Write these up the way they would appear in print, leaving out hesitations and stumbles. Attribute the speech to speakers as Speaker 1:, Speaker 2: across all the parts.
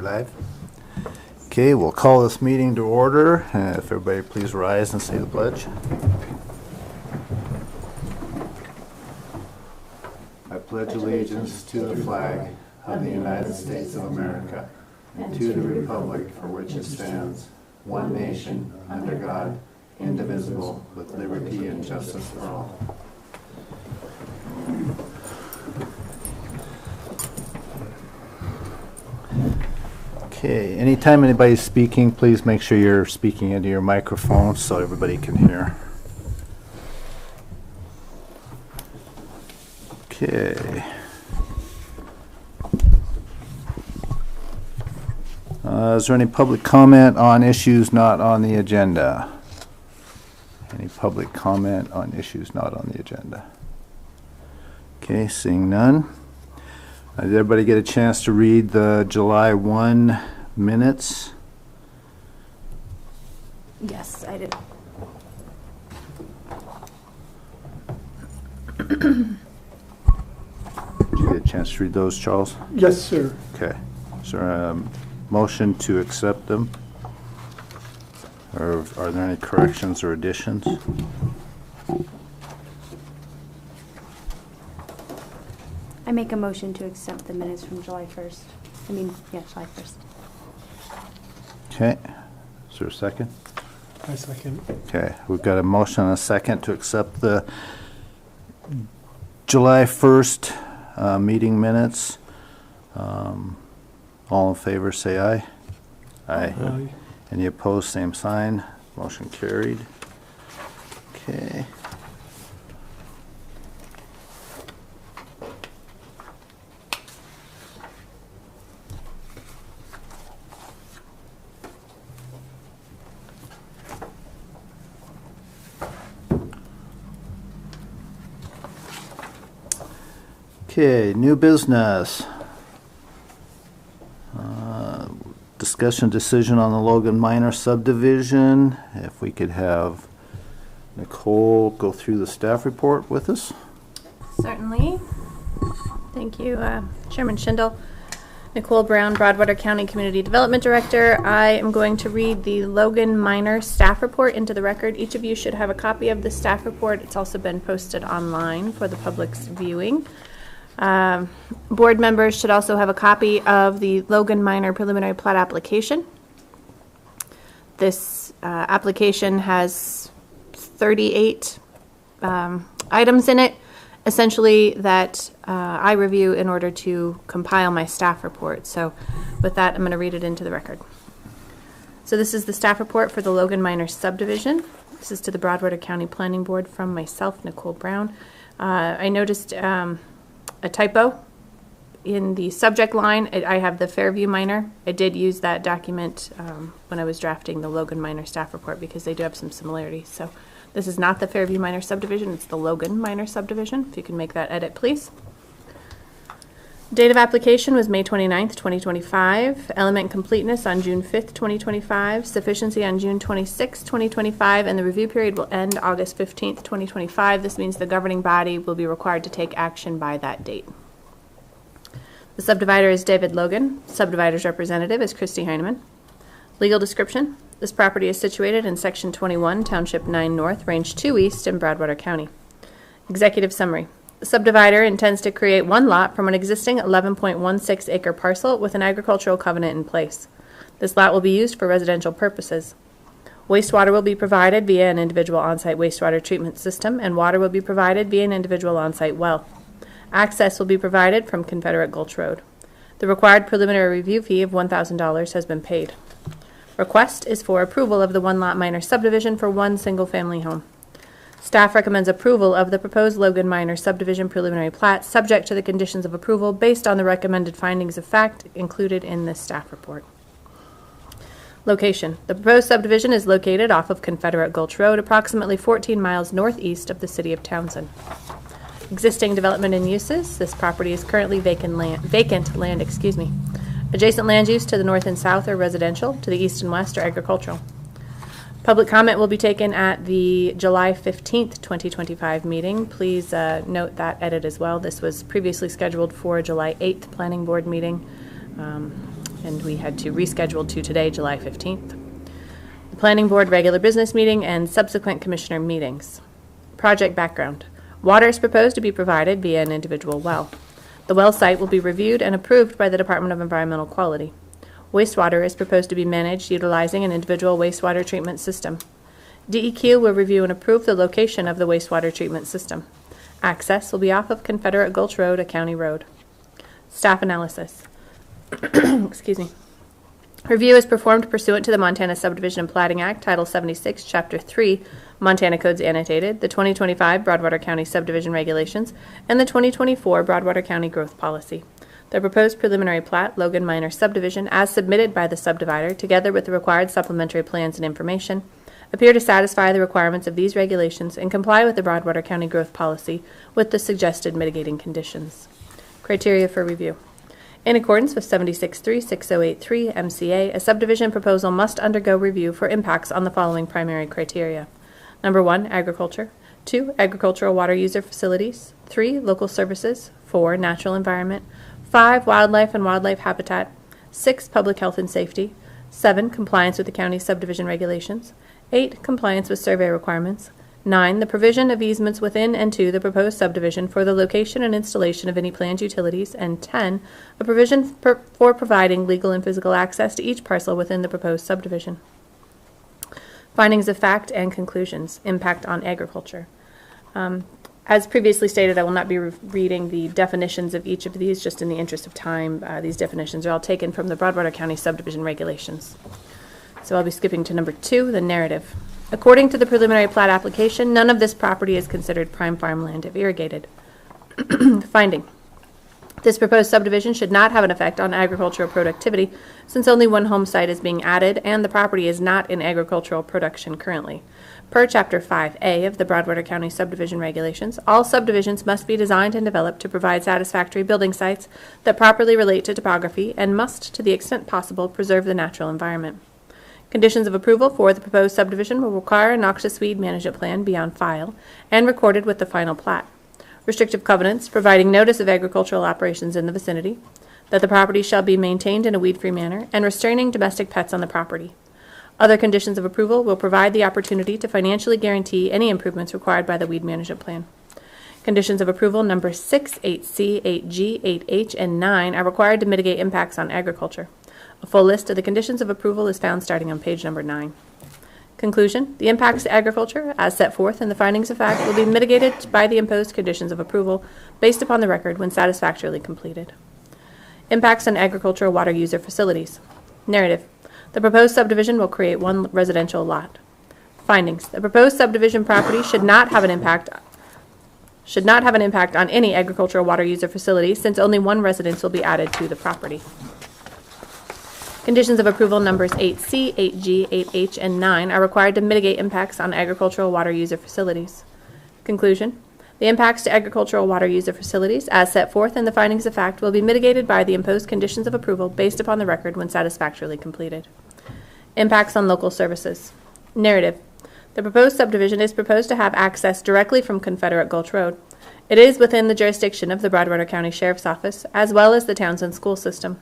Speaker 1: we're live. Okay, we'll call this meeting to order. If everybody please rise and say the pledge. I pledge allegiance to the flag of the United States of America and to the republic for which it stands, one nation, under God, indivisible, with liberty and justice for all. Okay, anytime anybody's speaking, please make sure you're speaking into your microphone so everybody can hear. Okay. Is there any public comment on issues not on the agenda? Any public comment on issues not on the agenda? Okay, seeing none. Did everybody get a chance to read the July 1 minutes?
Speaker 2: Yes, I did.
Speaker 1: Did you get a chance to read those, Charles?
Speaker 3: Yes, sir.
Speaker 1: Okay. Is there a motion to accept them? Or are there any corrections or additions?
Speaker 2: I make a motion to accept the minutes from July 1st. July 1st.
Speaker 1: Okay. Is there a second?
Speaker 3: I second.
Speaker 1: Okay. We've got a motion and a second to accept the July 1st meeting minutes. All in favor, say aye. Aye.
Speaker 3: Aye.
Speaker 1: Any opposed, same sign. Motion carried. Okay. Okay, new business. Discussion decision on the Logan Minor subdivision. If we could have Nicole go through the staff report with us.
Speaker 2: Certainly. Thank you, Chairman Schindel. Nicole Brown, Broadwater County Community Development Director. I am going to read the Logan Minor staff report into the record. Each of you should have a copy of the staff report. It's also been posted online for the public's viewing. Board members should also have a copy of the Logan Minor preliminary plat application. This application has 38 items in it, essentially that I review in order to compile my staff report. So with that, I'm going to read it into the record. So this is the staff report for the Logan Minor subdivision. This is to the Broadwater County Planning Board from myself, Nicole Brown. I noticed a typo in the subject line. I have the Fairview Minor. I did use that document when I was drafting the Logan Minor staff report because they do have some similarities. So this is not the Fairview Minor subdivision, it's the Logan Minor subdivision. If you can make that edit, please. Date of application was May 29th, 2025. Element completeness on June 5th, 2025. Sufficiency on June 26th, 2025. And the review period will end August 15th, 2025. This means the governing body will be required to take action by that date. The subdivider is David Logan. Subdivider's representative is Christy Heineman. Legal description. This property is situated in Section 21, Township 9 North, Range 2 East in Broadwater County. Executive summary. The subdivider intends to create one lot from an existing 11.16 acre parcel with an agricultural covenant in place. This lot will be used for residential purposes. Wastewater will be provided via an individual on-site wastewater treatment system, and water will be provided via an individual on-site well. Access will be provided from Confederate Gulch Road. The required preliminary review fee of $1,000 has been paid. Request is for approval of the one-lot minor subdivision for one single-family home. Staff recommends approval of the proposed Logan Minor subdivision preliminary plat, subject to the conditions of approval based on the recommended findings of fact included in this staff report. Location. The proposed subdivision is located off of Confederate Gulch Road, approximately 14 miles northeast of the city of Townsend. Existing development and uses. This property is currently vacant land. Adjacent land use to the north and south are residential, to the east and west are agricultural. Public comment will be taken at the July 15th, 2025 meeting. Please note that edit as well. This was previously scheduled for July 8th planning board meeting. and we had to reschedule to today, July 15th. The Planning Board regular business meeting and subsequent commissioner meetings. Project background. Water is proposed to be provided via an individual well. The well site will be reviewed and approved by the Department of Environmental Quality. Wastewater is proposed to be managed utilizing an individual wastewater treatment system. DEQ will review and approve the location of the wastewater treatment system. Access will be off of Confederate Gulch Road, a county road. Staff analysis. Excuse me. Review is performed pursuant to the Montana Subdivision and Platting Act, Title 76, Chapter 3, Montana Codes Annotated, the 2025 Broadwater County Subdivision Regulations, and the 2024 Broadwater County Growth Policy. The proposed preliminary plat, Logan Minor Subdivision, as submitted by the subdivider, together with the required supplementary plans and information, appear to satisfy the requirements of these regulations and comply with the Broadwater County Growth Policy with the suggested mitigating conditions. Criteria for review. In accordance with 76.3.6083 MCA, a subdivision proposal must undergo review for impacts on the following primary criteria. Number 1, agriculture. 2, agricultural water user facilities. 3, local services. 4, natural environment. 5, wildlife and wildlife habitat. 6, public health and safety. 7, compliance with the county subdivision regulations. 8, compliance with survey requirements. 9, the provision of easements within and to the proposed subdivision for the location and installation of any planned utilities. And 10, a provision for providing legal and physical access to each parcel within the proposed subdivision. Findings of fact and conclusions. Impact on agriculture. As previously stated, I will not be reading the definitions of each of these, just in the interest of time. These definitions are all taken from the Broadwater County Subdivision Regulations. So I'll be skipping to number 2, the narrative. According to the preliminary plat application, none of this property is considered prime farmland if irrigated. Finding. This proposed subdivision should not have an effect on agricultural productivity, since only one home site is being added and the property is not in agricultural production currently. Per Chapter 5A of the Broadwater County Subdivision Regulations, all subdivisions must be designed and developed to provide satisfactory building sites that properly relate to topography and must, to the extent possible, preserve the natural environment. Conditions of approval for the proposed subdivision will require a noxious weed management plan be on file and recorded with the final plat. Restrictive covenants providing notice of agricultural operations in the vicinity, that the property shall be maintained in a weed-free manner, and restraining domestic pets on the property. Other conditions of approval will provide the opportunity to financially guarantee any improvements required by the weed management plan. Conditions of approval number 6, 8C, 8G, 8H, and 9 are required to mitigate impacts on agriculture. A full list of the conditions of approval is found starting on page number 9. Conclusion. The impacts to agriculture, as set forth in the findings of fact, will be mitigated by the imposed conditions of approval based upon the record when satisfactorily completed. Impacts on agricultural water user facilities. Narrative. The proposed subdivision will create one residential lot. Findings. The proposed subdivision property should not have an impact on any agricultural water user facility, since only one residence will be added to the property. Conditions of approval numbers 8C, 8G, 8H, and 9 are required to mitigate impacts on agricultural water user facilities. Conclusion. The impacts to agricultural water user facilities, as set forth in the findings of fact, will be mitigated by the imposed conditions of approval based upon the record when satisfactorily completed. Impacts on local services. Narrative. The proposed subdivision is proposed to have access directly from Confederate Gulch Road. It is within the jurisdiction of the Broadwater County Sheriff's Office, as well as the Townsend School System.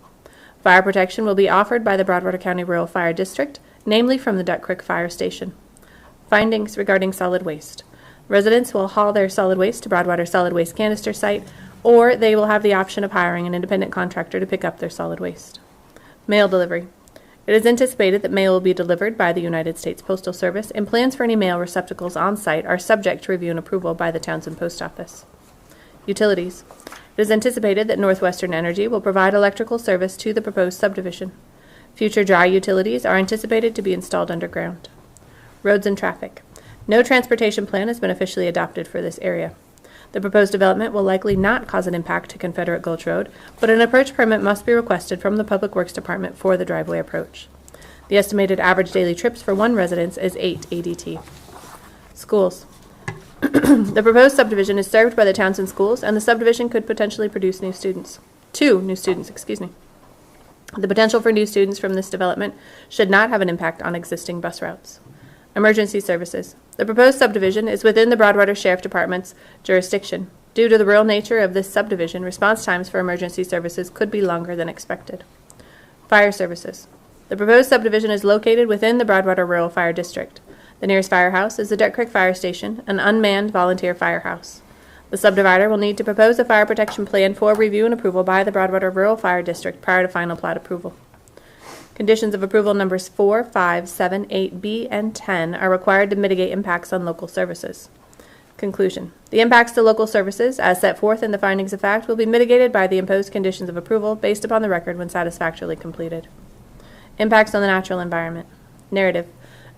Speaker 2: Fire protection will be offered by the Broadwater County Rural Fire District, namely from the Duck Creek Fire Station. Findings regarding solid waste. Residents will haul their solid waste to Broadwater Solid Waste Canister Site, or they will have the option of hiring an independent contractor to pick up their solid waste. Mail delivery. It is anticipated that mail will be delivered by the United States Postal Service, and plans for any mail receptacles on site are subject to review and approval by the Townsend Post Office. Utilities. It is anticipated that Northwestern Energy will provide electrical service to the proposed subdivision. Future dry utilities are anticipated to be installed underground. Roads and traffic. No transportation plan has been officially adopted for this area. The proposed development will likely not cause an impact to Confederate Gulch Road, but an approach permit must be requested from the Public Works Department for the driveway approach. The estimated average daily trips for one residence is 8 ADT. Schools. The proposed subdivision is served by the Townsend Schools, and the subdivision could potentially produce two new students. The potential for new students from this development should not have an impact on existing bus routes. Emergency services. The proposed subdivision is within the Broadwater Sheriff Department's jurisdiction. Due to the rural nature of this subdivision, response times for emergency services could be longer than expected. Fire services. The proposed subdivision is located within the Broadwater Rural Fire District. The nearest firehouse is the Duck Creek Fire Station, an unmanned volunteer firehouse. The subdivider will need to propose a fire protection plan for review and approval by the Broadwater Rural Fire District prior to final plat approval. Conditions of approval numbers 4, 5, 7, 8B, and 10 are required to mitigate impacts on local services. Conclusion. The impacts to local services, as set forth in the findings of fact, will be mitigated by the imposed conditions of approval based upon the record when satisfactorily completed. Impacts on the natural environment. Narrative.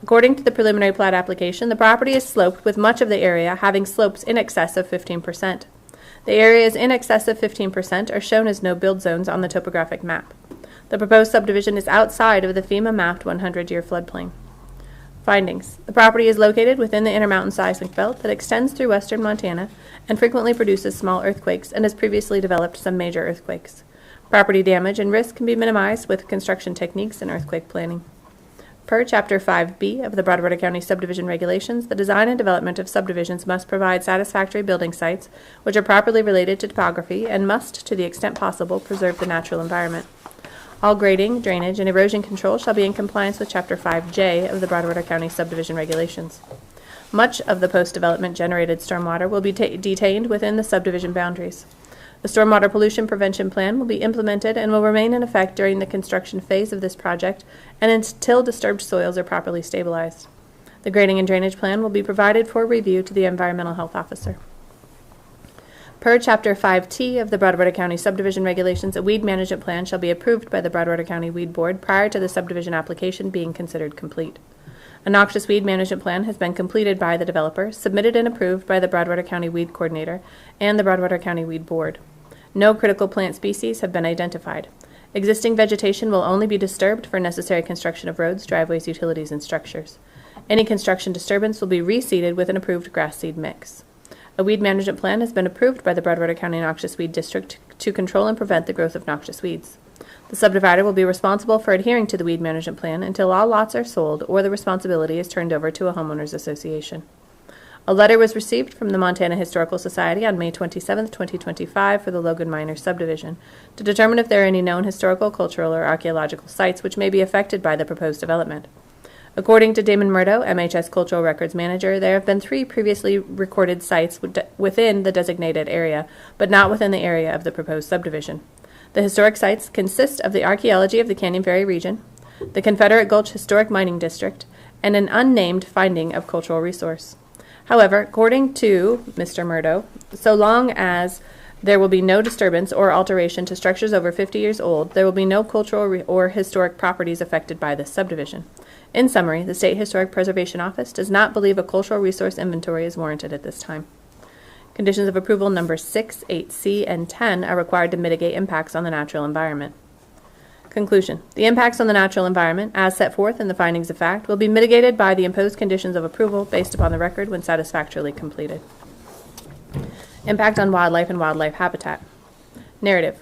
Speaker 2: According to the preliminary plat application, the property is sloped with much of the area having slopes in excess of 15%. The areas in excess of 15% are shown as no-build zones on the topographic map. The proposed subdivision is outside of the FEMA mapped 100-year floodplain. Findings. The property is located within the Intermountain Seismic Belt that extends through western Montana and frequently produces small earthquakes and has previously developed some major earthquakes. Property damage and risk can be minimized with construction techniques and earthquake planning. Per Chapter 5B of the Broadwater County Subdivision Regulations, the design and development of subdivisions must provide satisfactory building sites which are properly related to topography and must, to the extent possible, preserve the natural environment. All grading, drainage, and erosion control shall be in compliance with Chapter 5J of the Broadwater County Subdivision Regulations. Much of the post-development generated stormwater will be detained within the subdivision boundaries. The stormwater pollution prevention plan will be implemented and will remain in effect during the construction phase of this project and until disturbed soils are properly stabilized. The grading and drainage plan will be provided for review to the environmental health officer. Per Chapter 5T of the Broadwater County Subdivision Regulations, a weed management plan shall be approved by the Broadwater County Weed Board prior to the subdivision application being considered complete. A noxious weed management plan has been completed by the developer, submitted and approved by the Broadwater County Weed Coordinator and the Broadwater County Weed Board. No critical plant species have been identified. Existing vegetation will only be disturbed for necessary construction of roads, driveways, utilities, and structures. Any construction disturbance will be reseeded with an approved grass seed mix. A weed management plan has been approved by the Broadwater County Noxious Weed District to control and prevent the growth of noxious weeds. The subdivider will be responsible for adhering to the weed management plan until all lots are sold or the responsibility is turned over to a homeowners association. A letter was received from the Montana Historical Society on May 27, 2025 for the Logan Minor subdivision to determine if there are any known historical, cultural, or archaeological sites which may be affected by the proposed development. According to Damon Murdo, MHS Cultural Records Manager, there have been 3 previously recorded sites within the designated area, but not within the area of the proposed subdivision. The historic sites consist of the archaeology of the Canyon Ferry region, the Confederate Gulch Historic Mining District, and an unnamed finding of cultural resource. However, according to Mr. Murdo, so long as there will be no disturbance or alteration to structures over 50 years old, there will be no cultural or historic properties affected by this subdivision. In summary, the State Historic Preservation Office does not believe a cultural resource inventory is warranted at this time. Conditions of approval numbers 6, 8C, and 10 are required to mitigate impacts on the natural environment. Conclusion. The impacts on the natural environment, as set forth in the findings of fact, will be mitigated by the imposed conditions of approval based upon the record when satisfactorily completed. Impact on wildlife and wildlife habitat. Narrative.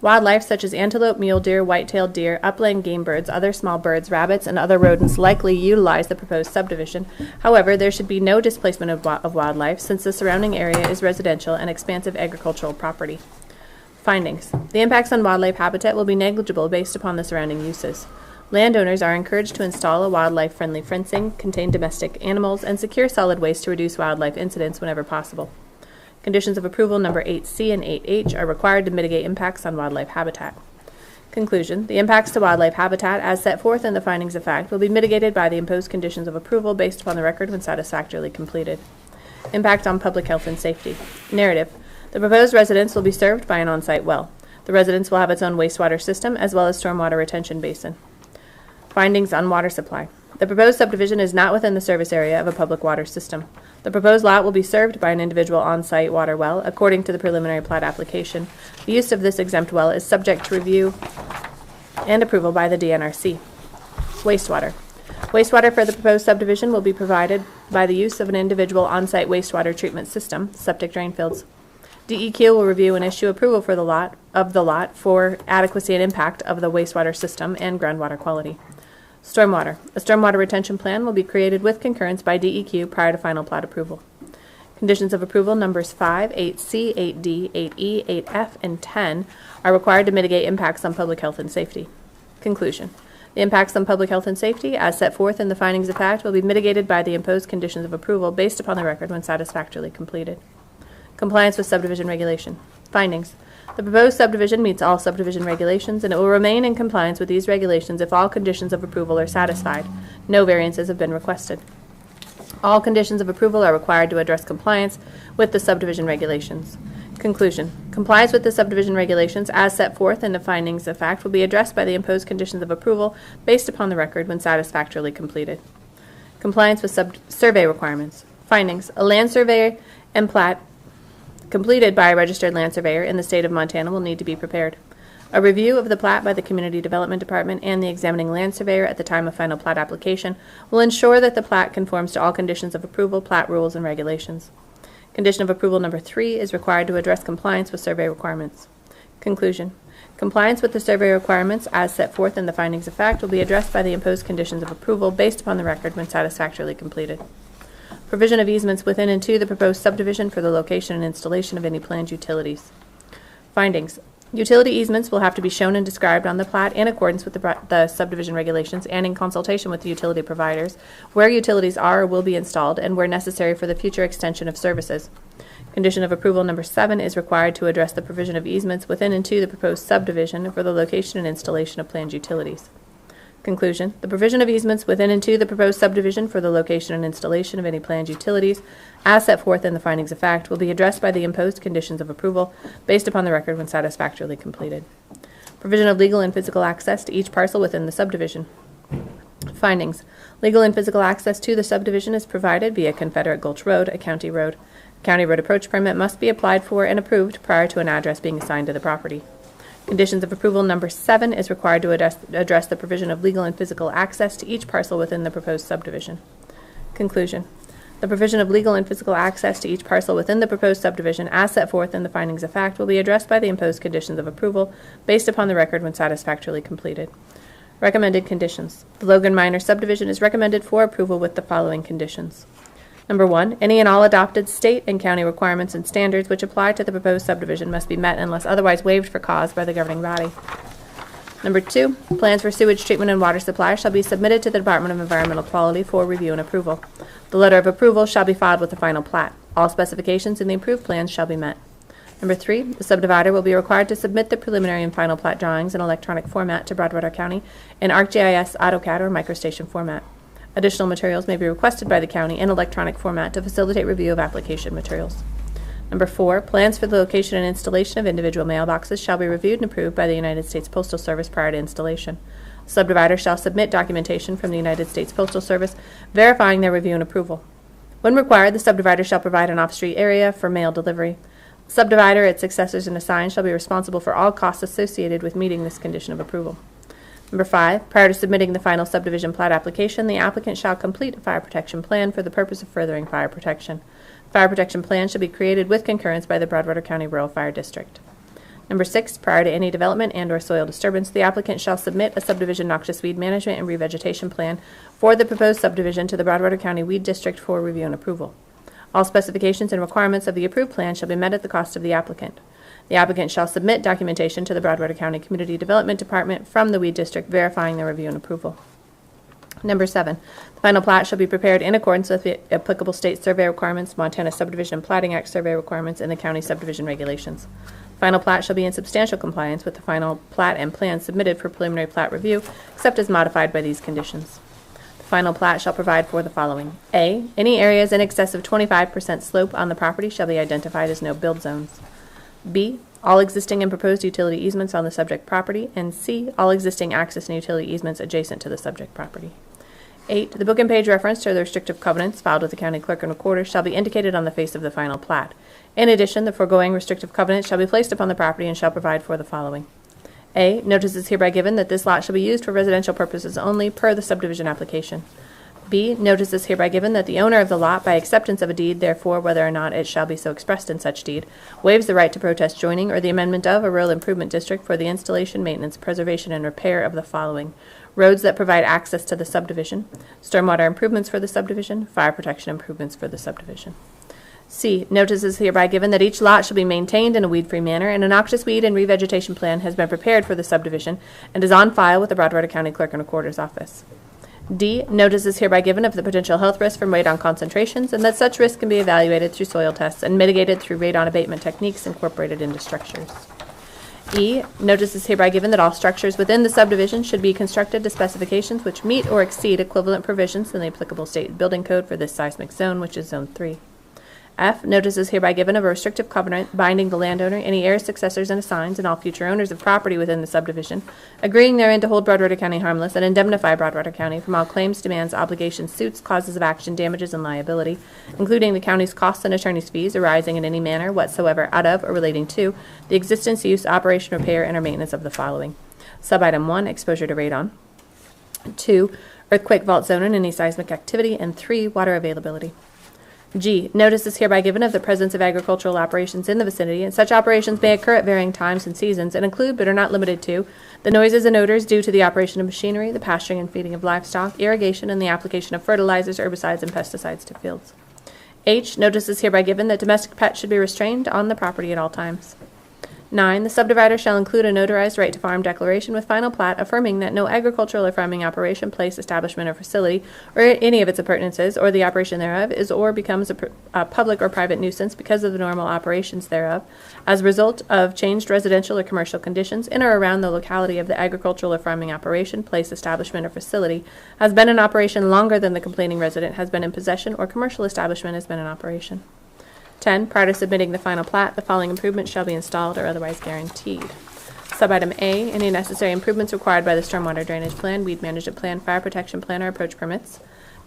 Speaker 2: Wildlife such as antelope, mule deer, white-tailed deer, upland game birds, other small birds, rabbits, and other rodents likely utilize the proposed subdivision. However, there should be no displacement of wildlife since the surrounding area is residential and expansive agricultural property. Findings. The impacts on wildlife habitat will be negligible based upon the surrounding uses. Landowners are encouraged to install a wildlife-friendly fencing, contain domestic animals, and secure solid waste to reduce wildlife incidents whenever possible. Conditions of approval number 8C and 8H are required to mitigate impacts on wildlife habitat. Conclusion. The impacts to wildlife habitat, as set forth in the findings of fact, will be mitigated by the imposed conditions of approval based upon the record when satisfactorily completed. Impact on public health and safety. Narrative. The proposed residence will be served by an on-site well. The residence will have its own wastewater system as well as stormwater retention basin. Findings on water supply. The proposed subdivision is not within the service area of a public water system. The proposed lot will be served by an individual on-site water well according to the preliminary plat application. The use of this exempt well is subject to review and approval by the DNRC. Wastewater. Wastewater for the proposed subdivision will be provided by the use of an individual on-site wastewater treatment system, septic drain fields. DEQ will review and issue approval for the lot for adequacy and impact of the wastewater system and groundwater quality. Stormwater. A stormwater retention plan will be created with concurrence by DEQ prior to final plat approval. Conditions of approval numbers 5, 8C, 8D, 8E, 8F, and 10 are required to mitigate impacts on public health and safety. Conclusion. The impacts on public health and safety, as set forth in the findings of fact, will be mitigated by the imposed conditions of approval based upon the record when satisfactorily completed. Compliance with subdivision regulation. Findings. The proposed subdivision meets all subdivision regulations, and it will remain in compliance with these regulations if all conditions of approval are satisfied. No variances have been requested. All conditions of approval are required to address compliance with the subdivision regulations. Conclusion. Compliance with the subdivision regulations as set forth in the findings of fact will be addressed by the imposed conditions of approval based upon the record when satisfactorily completed. Compliance with survey requirements. Findings. A land survey and plat completed by a registered land surveyor in the state of Montana will need to be prepared. A review of the plat by the Community Development Department and the examining land surveyor at the time of final plat application will ensure that the plat conforms to all conditions of approval, plat rules, and regulations. Condition of approval number 3 is required to address compliance with survey requirements. Conclusion. Compliance with the survey requirements as set forth in the findings of fact will be addressed by the imposed conditions of approval based upon the record when satisfactorily completed. Provision of easements within and to the proposed subdivision for the location and installation of any planned utilities. Findings. Utility easements will have to be shown and described on the plat in accordance with the subdivision regulations and in consultation with the utility providers, where utilities are or will be installed and where necessary for the future extension of services. Condition of approval number 7 is required to address the provision of easements within and to the proposed subdivision for the location and installation of planned utilities. Conclusion. The provision of easements within and to the proposed subdivision for the location and installation of any planned utilities, as set forth in the findings of fact, will be addressed by the imposed conditions of approval based upon the record when satisfactorily completed. Provision of legal and physical access to each parcel within the subdivision. Findings. Legal and physical access to the subdivision is provided via Confederate Gulch Road, a county road. A county road approach permit must be applied for and approved prior to an address being assigned to the property. Conditions of approval number 7 is required to address the provision of legal and physical access to each parcel within the proposed subdivision. Conclusion. The provision of legal and physical access to each parcel within the proposed subdivision as set forth in the findings of fact will be addressed by the imposed conditions of approval based upon the record when satisfactorily completed. Recommended conditions. The Logan Minor subdivision is recommended for approval with the following conditions. Number 1, any and all adopted state and county requirements and standards which apply to the proposed subdivision must be met unless otherwise waived for cause by the governing body. Number 2, plans for sewage treatment and water supply shall be submitted to the Department of Environmental Quality for review and approval. The letter of approval shall be filed with the final plat. All specifications in the approved plans shall be met. Number 3, the subdivider will be required to submit the preliminary and final plat drawings in electronic format to Broadwater County in ArcGIS, AutoCAD, or MicroStation format. Additional materials may be requested by the county in electronic format to facilitate review of application materials. Number 4, plans for the location and installation of individual mailboxes shall be reviewed and approved by the United States Postal Service prior to installation. Subdivider shall submit documentation from the United States Postal Service verifying their review and approval. When required, the subdivider shall provide an off-street area for mail delivery. Subdivider, its successors, and assigns shall be responsible for all costs associated with meeting this condition of approval. Number 5, prior to submitting the final subdivision plat application, the applicant shall complete a fire protection plan for the purpose of furthering fire protection. Fire protection plan shall be created with concurrence by the Broadwater County Rural Fire District. Number 6, prior to any development and/or soil disturbance, the applicant shall submit a subdivision noxious weed management and revegetation plan for the proposed subdivision to the Broadwater County Weed District for review and approval. All specifications and requirements of the approved plan shall be met at the cost of the applicant. The applicant shall submit documentation to the Broadwater County Community Development Department from the Weed District verifying their review and approval. Number 7, the final plat shall be prepared in accordance with the applicable state survey requirements, Montana Subdivision and Platting Act survey requirements, and the county subdivision regulations. Final plat shall be in substantial compliance with the final plat and plan submitted for preliminary plat review, except as modified by these conditions. The final plat shall provide for the following. A, any areas in excess of 25% slope on the property shall be identified as no-build zones. B, all existing and proposed utility easements on the subject property, and C, all existing access and utility easements adjacent to the subject property. 8, the book and page reference to the restrictive covenants filed with the county clerk and recorder shall be indicated on the face of the final plat. In addition, the foregoing restrictive covenants shall be placed upon the property and shall provide for the following. A, notice is hereby given that this lot shall be used for residential purposes only per the subdivision application. B, notice is hereby given that the owner of the lot, by acceptance of a deed, therefore, whether or not it shall be so expressed in such deed, waives the right to protest joining or the amendment of a rural improvement district for the installation, maintenance, preservation, and repair of the following: roads that provide access to the subdivision, stormwater improvements for the subdivision, fire protection improvements for the subdivision. C, notice is hereby given that each lot shall be maintained in a weed-free manner, and a noxious weed and revegetation plan has been prepared for the subdivision and is on file with the Broadwater County Clerk and Recorder's Office. D, notice is hereby given of the potential health risk from radon concentrations, and that such risk can be evaluated through soil tests and mitigated through radon abatement techniques incorporated into structures. E, notice is hereby given that all structures within the subdivision should be constructed to specifications which meet or exceed equivalent provisions in the applicable state building code for this seismic zone, which is Zone 3. F, notice is hereby given of a restrictive covenant binding the landowner, any heirs, successors, and assigns, and all future owners of property within the subdivision, agreeing therein to hold Broadwater County harmless and indemnify Broadwater County from all claims, demands, obligations, suits, causes of action, damages, and liability, including the county's costs and attorney's fees arising in any manner whatsoever out of or relating to the existence, use, operation, repair, and or maintenance of the following. Subitem 1, exposure to radon. 2, earthquake fault zone and any seismic activity. And 3, water availability. G, notice is hereby given of the presence of agricultural operations in the vicinity, and such operations may occur at varying times and seasons, and include, but are not limited to, the noises and odors due to the operation of machinery, the pasturing and feeding of livestock, irrigation, and the application of fertilizers, herbicides, and pesticides to fields. H, notice is hereby given that domestic pets should be restrained on the property at all times. 9, the subdivider shall include a notarized right to farm declaration with final plat affirming that no agricultural or farming operation, place, establishment, or facility, or any of its appurtenances, or the operation thereof, is or becomes a public or private nuisance because of the normal operations thereof, as a result of changed residential or commercial conditions in or around the locality of the agricultural or farming operation, place, establishment, or facility, has been in operation longer than the complaining resident has been in possession, or commercial establishment has been in operation. 10, prior to submitting the final plat, the following improvements shall be installed or otherwise guaranteed. Subitem A, any necessary improvements required by the stormwater drainage plan, weed management plan, fire protection plan, or approach permits.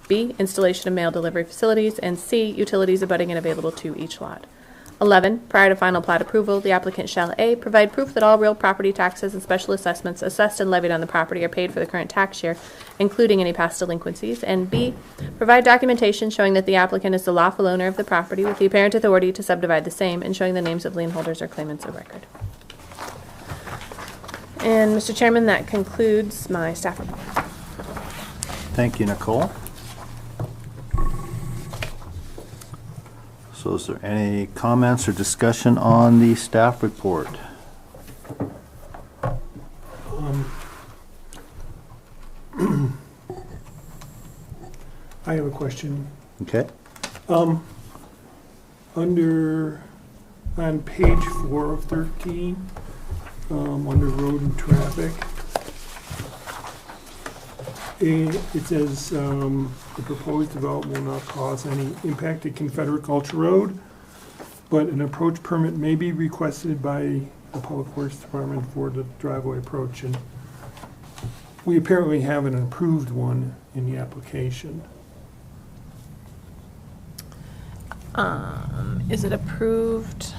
Speaker 2: B, installation of mail delivery facilities. And C, utilities abutting and available to each lot. 11, prior to final plat approval, the applicant shall A, provide proof that all real property taxes and special assessments assessed and levied on the property are paid for the current tax year, including any past delinquencies, and B, provide documentation showing that the applicant is the lawful owner of the property with the apparent authority to subdivide the same, and showing the names of lien holders or claimants of record. And Mr. Chairman, that concludes my staff report.
Speaker 1: Thank you, Nicole. So is there any comments or discussion on the staff report?
Speaker 3: I have a question.
Speaker 1: Okay.
Speaker 3: On page 4 of 13, under road and traffic, it says the proposed development will not cause any impact to Confederate Gulch Road, but an approach permit may be requested by the Public Works Department for the driveway approach, and we apparently have an approved one in the application.
Speaker 2: Is it approved?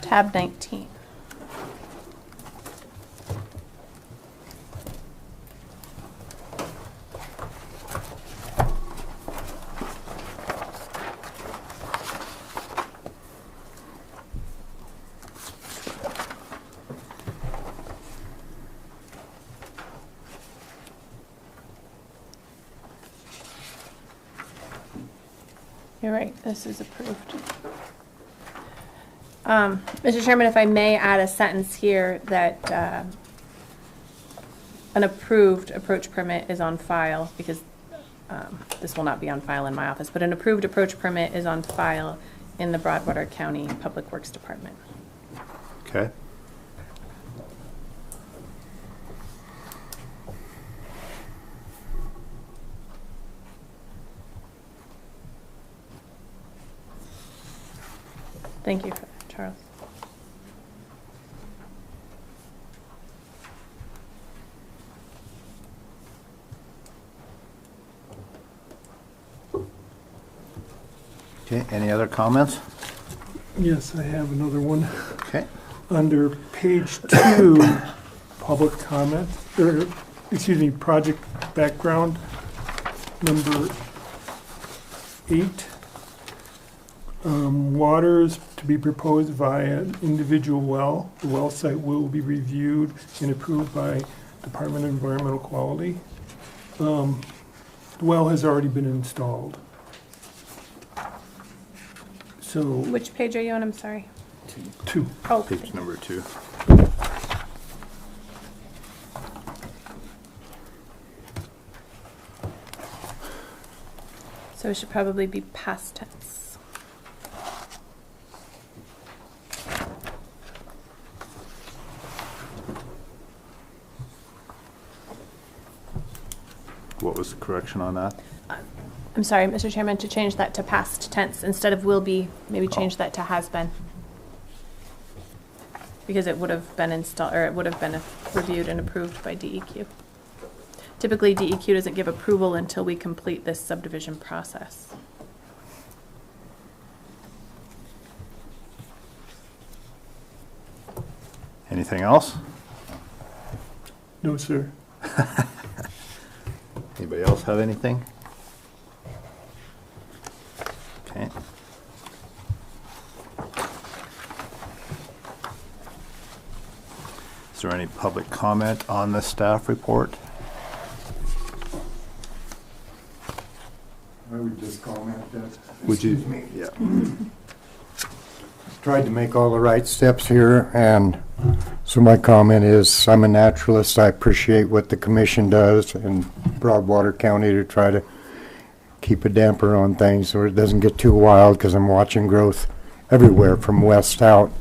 Speaker 2: Tab 19. You're right, this is approved. Mr. Chairman, if I may add a sentence here that an approved approach permit is on file, because this will not be on file in my office, but an approved approach permit is on file in the Broadwater County Public Works Department.
Speaker 1: Okay.
Speaker 2: Thank you for that, Charles.
Speaker 1: Okay, any other comments?
Speaker 3: Yes, I have another one.
Speaker 1: Okay.
Speaker 3: Under page 2, public comment, or, excuse me, project background, number 8. Waters to be proposed via an individual well. The well site will be reviewed and approved by Department of Environmental Quality. The well has already been installed. So,
Speaker 2: Which page are you on? I'm sorry.
Speaker 3: 2.
Speaker 2: Oh,
Speaker 1: Page number 2.
Speaker 2: so it should probably be past tense.
Speaker 1: What was the correction on that?
Speaker 2: I'm sorry, Mr. Chairman, to change that to past tense instead of will be, maybe change that to has been. Because it would have been installed, or it would have been reviewed and approved by DEQ. Typically, DEQ doesn't give approval until we complete this subdivision process.
Speaker 1: Anything else?
Speaker 3: No, sir.
Speaker 1: Anybody else have anything? Okay. Is there any public comment on the staff report?
Speaker 4: I would just comment that.
Speaker 1: Would you?
Speaker 4: Excuse me.
Speaker 1: Yeah.
Speaker 4: Tried to make all the right steps here, and so my comment is, I'm a naturalist. I appreciate what the commission does in Broadwater County to try to keep a damper on things so it doesn't get too wild, because I'm watching growth everywhere from west out.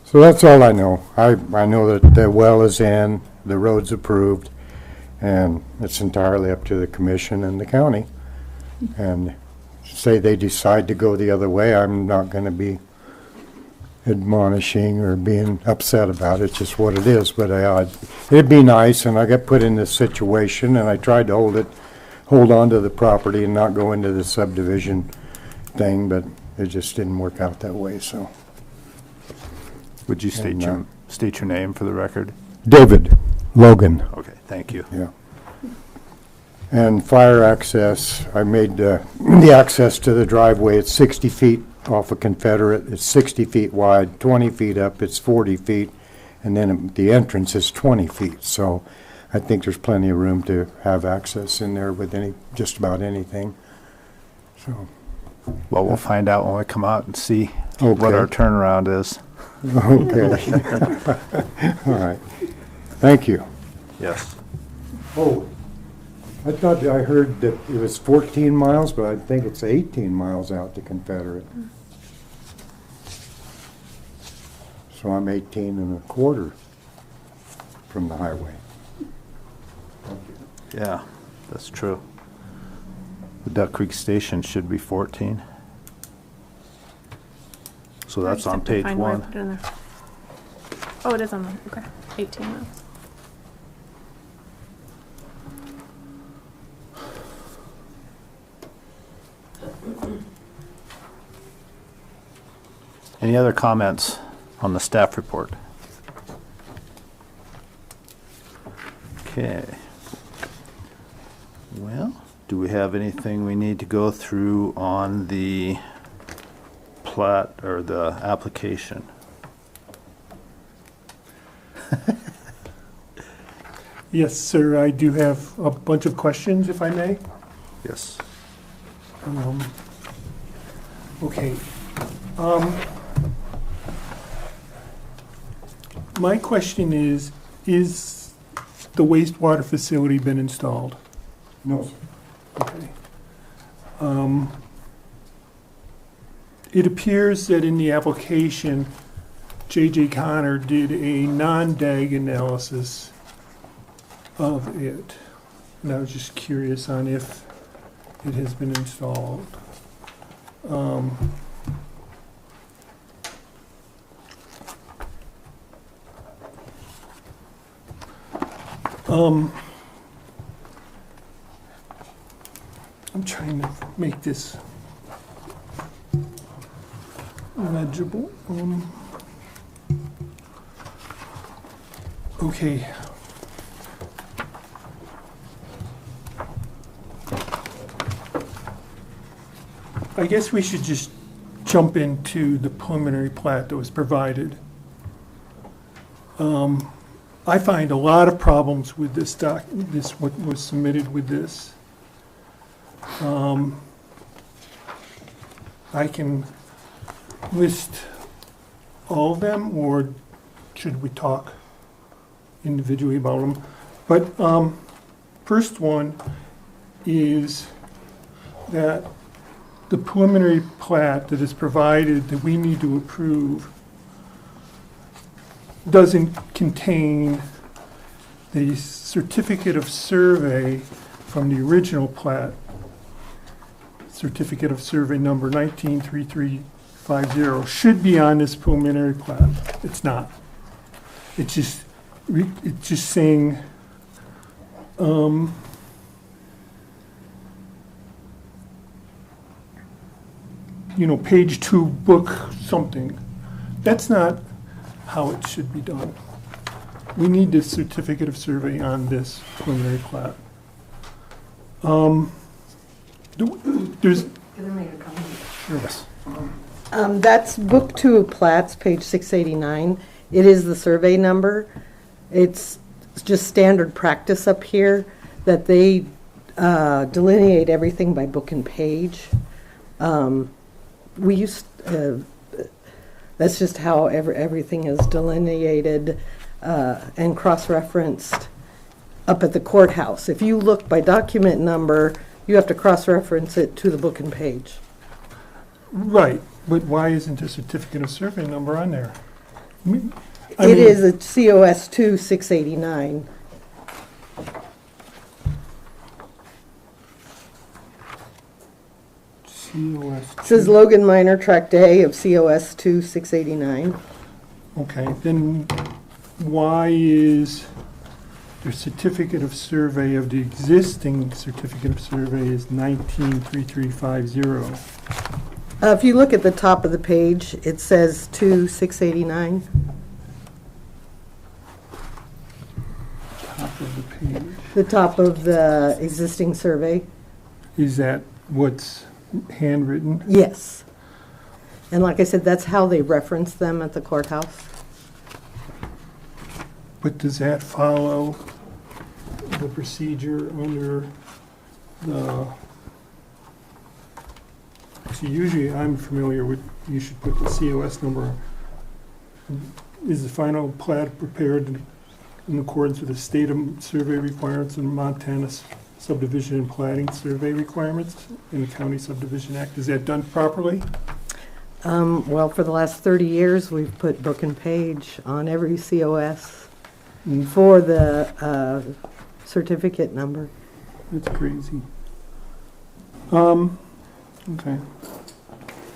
Speaker 4: So that's all I know. I know that the well is in, the road's approved, and it's entirely up to the commission and the county. And say they decide to go the other way, I'm not going to be admonishing or being upset about it. It's just what it is. But it'd be nice, and I got put in this situation, and I tried to hold on to the property and not go into the subdivision thing, but it just didn't work out that way. So,
Speaker 1: Would you state your name for the record?
Speaker 4: David Logan.
Speaker 1: Okay, thank you.
Speaker 4: Yeah. And fire access, I made the access to the driveway, it's 60 feet off of Confederate, it's 60 feet wide, 20 feet up, it's 40 feet, and then the entrance is 20 feet. So I think there's plenty of room to have access in there with just about anything. So,
Speaker 1: Well, we'll find out when we come out and see
Speaker 4: Okay.
Speaker 1: what our turnaround is.
Speaker 4: okay. All right. Thank you.
Speaker 1: Yes.
Speaker 4: Oh, I thought I heard that it was 14 miles, but I think it's 18 miles out to Confederate. So I'm 18 and a quarter from the highway.
Speaker 1: Yeah, that's true. The Duck Creek Station should be 14. So
Speaker 2: I
Speaker 1: that's
Speaker 2: just
Speaker 1: on
Speaker 2: have to
Speaker 1: page
Speaker 2: find where I
Speaker 1: 1.
Speaker 2: put it in there. Oh, it is on there, okay, 18 miles.
Speaker 1: Any other comments on the staff report? Okay. Well, do we have anything we need to go through on the plat or the application?
Speaker 3: Yes, sir, I do have a bunch of questions, if I may.
Speaker 1: Yes.
Speaker 3: Okay. My question is the wastewater facility been installed?
Speaker 4: No, sir.
Speaker 3: Okay. It appears that in the application, J.J. Connor did a non-DAG analysis of it. And I was just curious on if it has been installed. I'm trying to make this legible. Okay. I guess we should just jump into the preliminary plat that was provided. I find a lot of problems with this what was submitted with this. I can list all of them, or should we talk individually about them? But first one is that the preliminary plat that is provided that we need to approve doesn't contain the certificate of survey from the original plat, certificate of survey number 193350, should be on this preliminary plat. It's not. It's just saying, page 2, book something. That's not how it should be done. We need this certificate of survey on this preliminary plat. There's,
Speaker 5: Can I make a comment?
Speaker 1: Yes.
Speaker 5: That's Book 2 of Plats, page 689. It is the survey number. It's just standard practice up here that they delineate everything by book and page. That's just how everything is delineated and cross-referenced up at the courthouse. If you look by document number, you have to cross-reference it to the book and page.
Speaker 3: right, but why isn't a certificate of survey number on there?
Speaker 5: It is a COS 2 689.
Speaker 3: COS.
Speaker 5: It says Logan Minor Tract A of COS 2 689.
Speaker 3: Okay, then why is the certificate of survey of the existing certificate of survey is 193350?
Speaker 5: If you look at the top of the page, it says 2 689.
Speaker 3: Top of the page.
Speaker 5: The top of the existing survey.
Speaker 3: Is that what's handwritten?
Speaker 5: Yes. And like I said, that's how they reference them at the courthouse.
Speaker 3: But does that follow the procedure under the, see, usually I'm familiar with, you should put the COS number. Is the final plat prepared in accordance with the state of survey requirements and Montana subdivision and plating survey requirements in the County Subdivision Act? Is that done properly?
Speaker 5: Well, for the last 30 years, we've put book and page on every COS for the certificate number.
Speaker 3: That's crazy. Okay.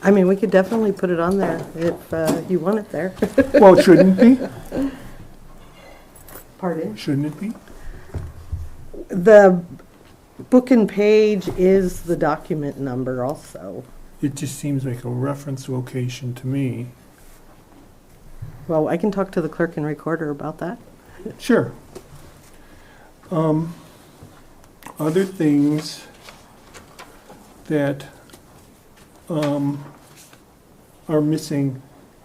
Speaker 5: I mean, we could definitely put it on there if you want it there.
Speaker 3: Well, it shouldn't be.
Speaker 5: Pardon?
Speaker 3: Shouldn't it be?
Speaker 5: The book and page is the document number also.
Speaker 3: It just seems like a reference location to me.
Speaker 5: Well, I can talk to the clerk and recorder about that.
Speaker 3: Sure. Other things that are missing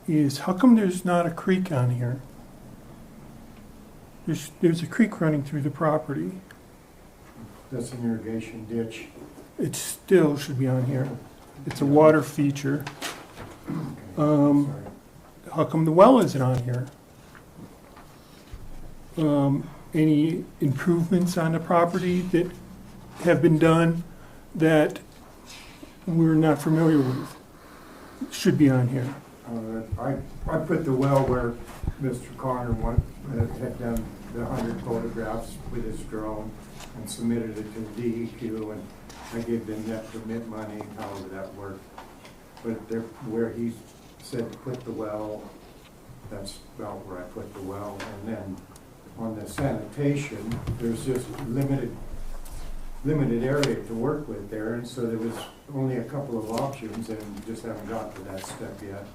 Speaker 3: is, how come there's not a creek on here? There's a creek running through the property.
Speaker 4: That's an irrigation ditch.
Speaker 3: It still should be on here. It's a water feature.
Speaker 4: Sorry.
Speaker 3: How come the well isn't on here? Any improvements on the property that have been done that we're not familiar with should be on here.
Speaker 4: I put the well where Mr. Connor had done the 100 photographs with his drone and submitted it to DEQ, and I gave them net permit money, however that worked. But there, where he said to put the well, that's about where I put the well. And then on the sanitation, there's just limited area to work with there, and so there was only a couple of options, and we just haven't got to that step yet.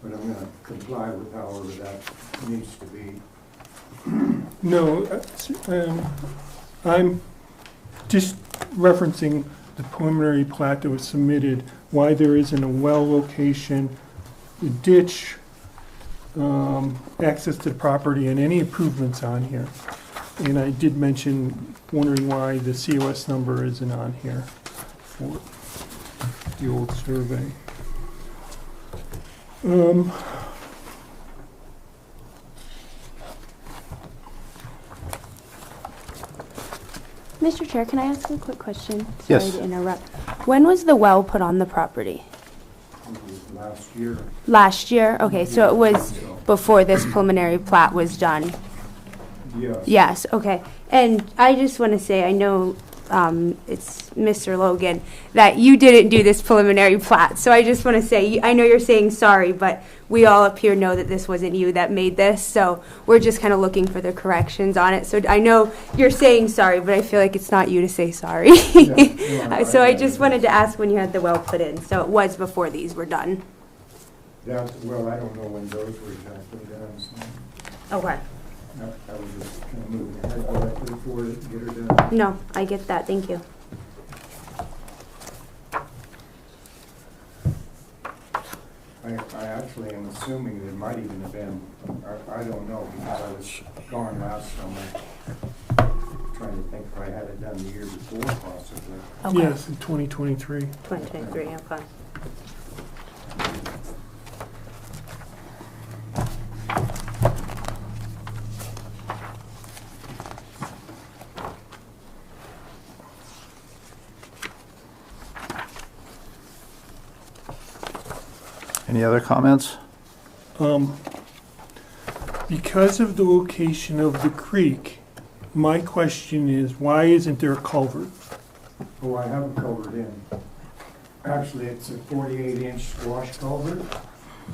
Speaker 4: But I'm gonna comply with however that needs to be.
Speaker 3: No, I'm just referencing the preliminary plat that was submitted, why there isn't a well location, the ditch, access to the property, and any improvements on here. And I did mention, wondering why the COS number isn't on here for the old survey.
Speaker 6: Mr. Chair, can I ask a quick question?
Speaker 1: Yes.
Speaker 6: Sorry to interrupt. When was the well put on the property?
Speaker 4: Last year.
Speaker 6: Last year? Okay, so it was before this preliminary plat was done?
Speaker 4: Yes.
Speaker 6: Yes, okay. And I just want to say, I know it's Mr. Logan, that you didn't do this preliminary plat. So I just want to say, I know you're saying sorry, but we all up here know that this wasn't you that made this. So we're just kind of looking for the corrections on it. So I know you're saying sorry, but I feel like it's not you to say sorry. So I just wanted to ask when you had the well put in. So it was before these were done.
Speaker 4: Well, I don't know when those were exactly done, so
Speaker 6: Okay.
Speaker 4: I was just kind of moving ahead directly for it to get her done.
Speaker 6: No, I get that. Thank you.
Speaker 4: I actually am assuming there might even have been, I don't know, because I was gone last summer. Trying to think if I had it done the year before possibly.
Speaker 6: Okay.
Speaker 3: Yes, in 2023.
Speaker 6: 2023, okay.
Speaker 1: Any other comments?
Speaker 3: Because of the location of the creek, my question is, why isn't there a culvert?
Speaker 4: Oh, I have a culvert in. Actually, it's a 48-inch squash culvert.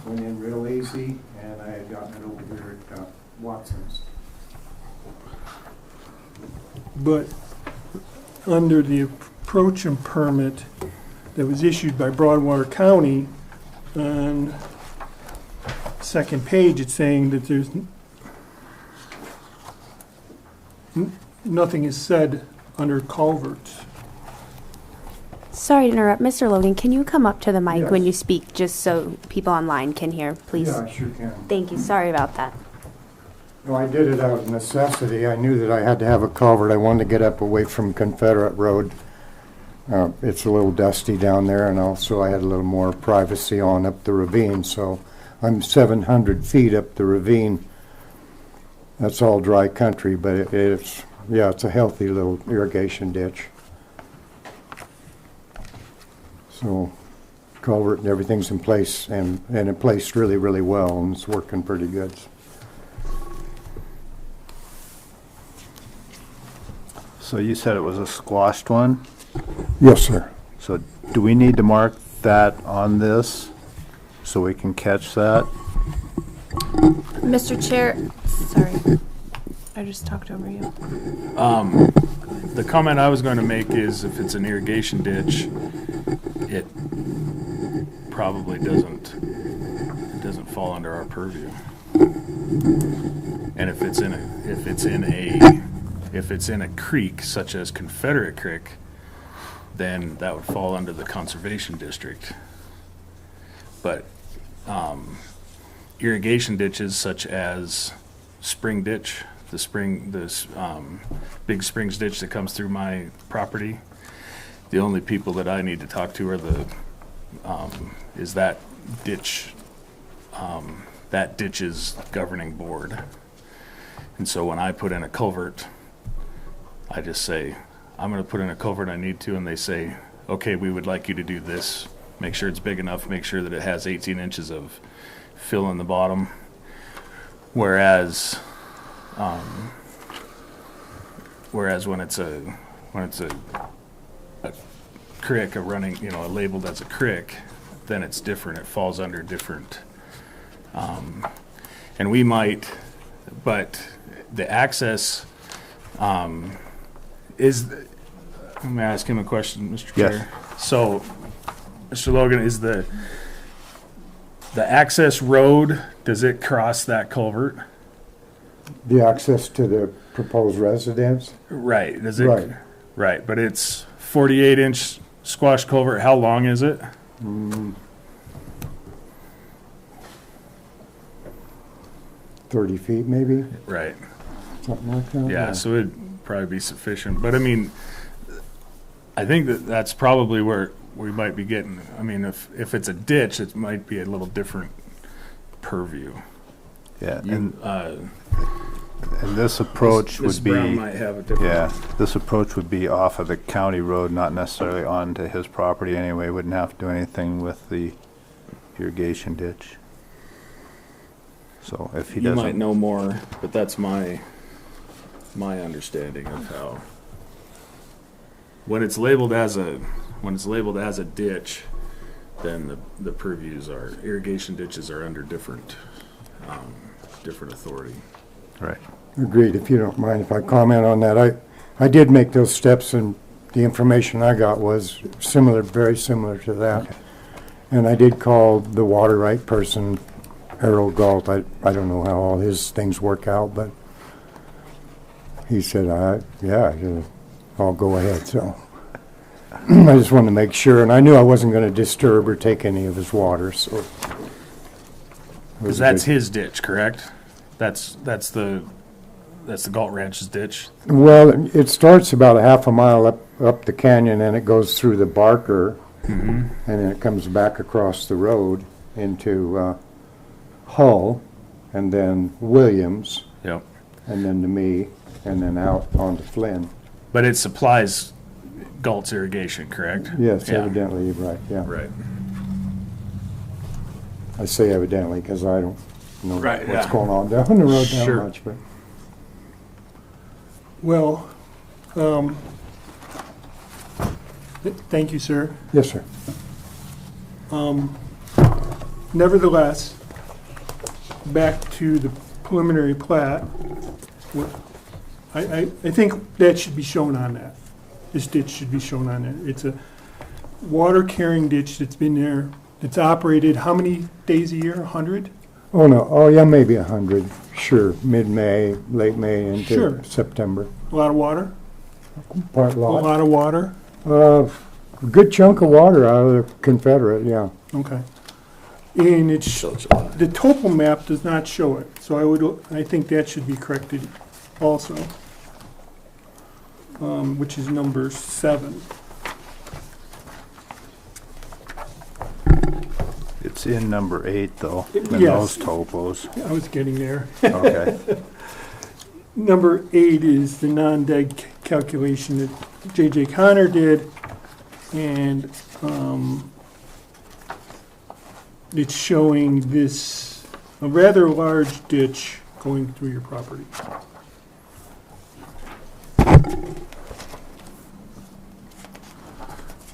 Speaker 4: Went in real easy, and I had gotten it over here at Watson's.
Speaker 3: But under the approach and permit that was issued by Broadwater County, on second page, it's saying that there's nothing is said under culverts.
Speaker 6: Sorry to interrupt. Mr. Logan, can you come up to the mic when
Speaker 4: Yes.
Speaker 6: you speak, just so people online can hear, please?
Speaker 4: Yeah, I sure can.
Speaker 6: Thank you. Sorry about that.
Speaker 4: No, I did it out of necessity. I knew that I had to have a culvert. I wanted to get up away from Confederate Road. It's a little dusty down there, and also I had a little more privacy on up the ravine, so I'm 700 feet up the ravine. That's all dry country, but it's a healthy little irrigation ditch. So culvert and everything's in place, and it placed really, really well, and it's working pretty good.
Speaker 1: So you said it was a squashed one?
Speaker 4: Yes, sir.
Speaker 1: So do we need to mark that on this so we can catch that?
Speaker 2: Mr. Chair, sorry, I just talked over you.
Speaker 7: The comment I was going to make is if it's an irrigation ditch, it probably doesn't fall under our purview. And if it's in a creek such as Confederate Creek, then that would fall under the conservation district. But irrigation ditches such as Spring Ditch, Big Springs ditch that comes through my property, the only people that I need to talk to are is that ditch's governing board. And so when I put in a culvert, I just say, I'm going to put in a culvert, I need to, and they say, okay, we would like you to do this. Make sure it's big enough, make sure that it has 18 inches of fill in the bottom. Whereas when it's a creek, labeled as a creek, then it's different. It falls under different. And we might, but the access is. Let me ask him a question, Mr.
Speaker 1: Yes.
Speaker 7: Chair. So, Mr. Logan, is the access road, does it cross that culvert?
Speaker 4: The access to the proposed residence?
Speaker 7: Right. Does it?
Speaker 4: Right.
Speaker 7: Right, but it's 48-inch Squash culvert, how long is it?
Speaker 4: 30 feet maybe,
Speaker 7: Right.
Speaker 4: something like that.
Speaker 7: Yeah, so it'd probably be sufficient, but I mean, I think that that's probably where we might be getting, I mean, if it's a ditch, it might be a little different purview.
Speaker 1: Yeah,
Speaker 7: You,
Speaker 1: and this approach
Speaker 7: Ms.
Speaker 1: would be,
Speaker 7: Brown might have a different.
Speaker 1: yeah, this approach would be off of the county road, not necessarily onto his property anyway. Wouldn't have to do anything with the irrigation ditch. So if he
Speaker 7: You might
Speaker 1: doesn't,
Speaker 7: know more, but that's my understanding of how. When it's labeled as a ditch, then the purviews are, irrigation ditches are under different authority.
Speaker 1: right,
Speaker 4: Agreed, if you don't mind if I comment on that. I did make those steps, and the information I got was similar, very similar to that. And I did call the water right person, Errol Galt. I don't know how all his things work out, but he said, yeah, I'll go ahead, so. I just wanted to make sure, and I knew I wasn't going to disturb or take any of his water, so.
Speaker 7: Because that's his ditch, correct? That's the Galt Ranch's ditch.
Speaker 4: Well, it starts about a half a mile up the canyon, and it goes through the Barker, and then it comes back across the road into Hull, and then Williams,
Speaker 7: Yep.
Speaker 4: and then to me, and then out onto Flynn.
Speaker 7: But it supplies Galt's irrigation, correct?
Speaker 4: Yes,
Speaker 7: Yeah.
Speaker 4: evidently, right, yeah.
Speaker 7: Right.
Speaker 4: I say evidently because I don't know
Speaker 7: Right,
Speaker 4: what's
Speaker 7: yeah.
Speaker 4: going on down the road that
Speaker 7: Sure.
Speaker 4: much, but.
Speaker 3: Well, thank you, sir.
Speaker 4: Yes, sir.
Speaker 3: Nevertheless, back to the preliminary plat, I think that should be shown on that. This ditch should be shown on it. It's a water carrying ditch that's been there, it's operated how many days a year, 100?
Speaker 4: Oh, no, oh, yeah, maybe 100, sure, mid-May, late May
Speaker 3: Sure.
Speaker 4: into September.
Speaker 3: A lot of water?
Speaker 4: Part
Speaker 3: A
Speaker 4: lot.
Speaker 3: lot of water?
Speaker 4: A good chunk of water out of the Confederate, yeah.
Speaker 3: Okay. And the topo map does not show it, so I think that should be corrected also, which is number 7.
Speaker 1: it's in number 8 though, in
Speaker 3: Yes.
Speaker 1: those topos.
Speaker 3: I was getting there.
Speaker 1: Okay,
Speaker 3: Number 8 is the non-deg calculation that J.J. Connor did, and it's showing a rather large ditch going through your property.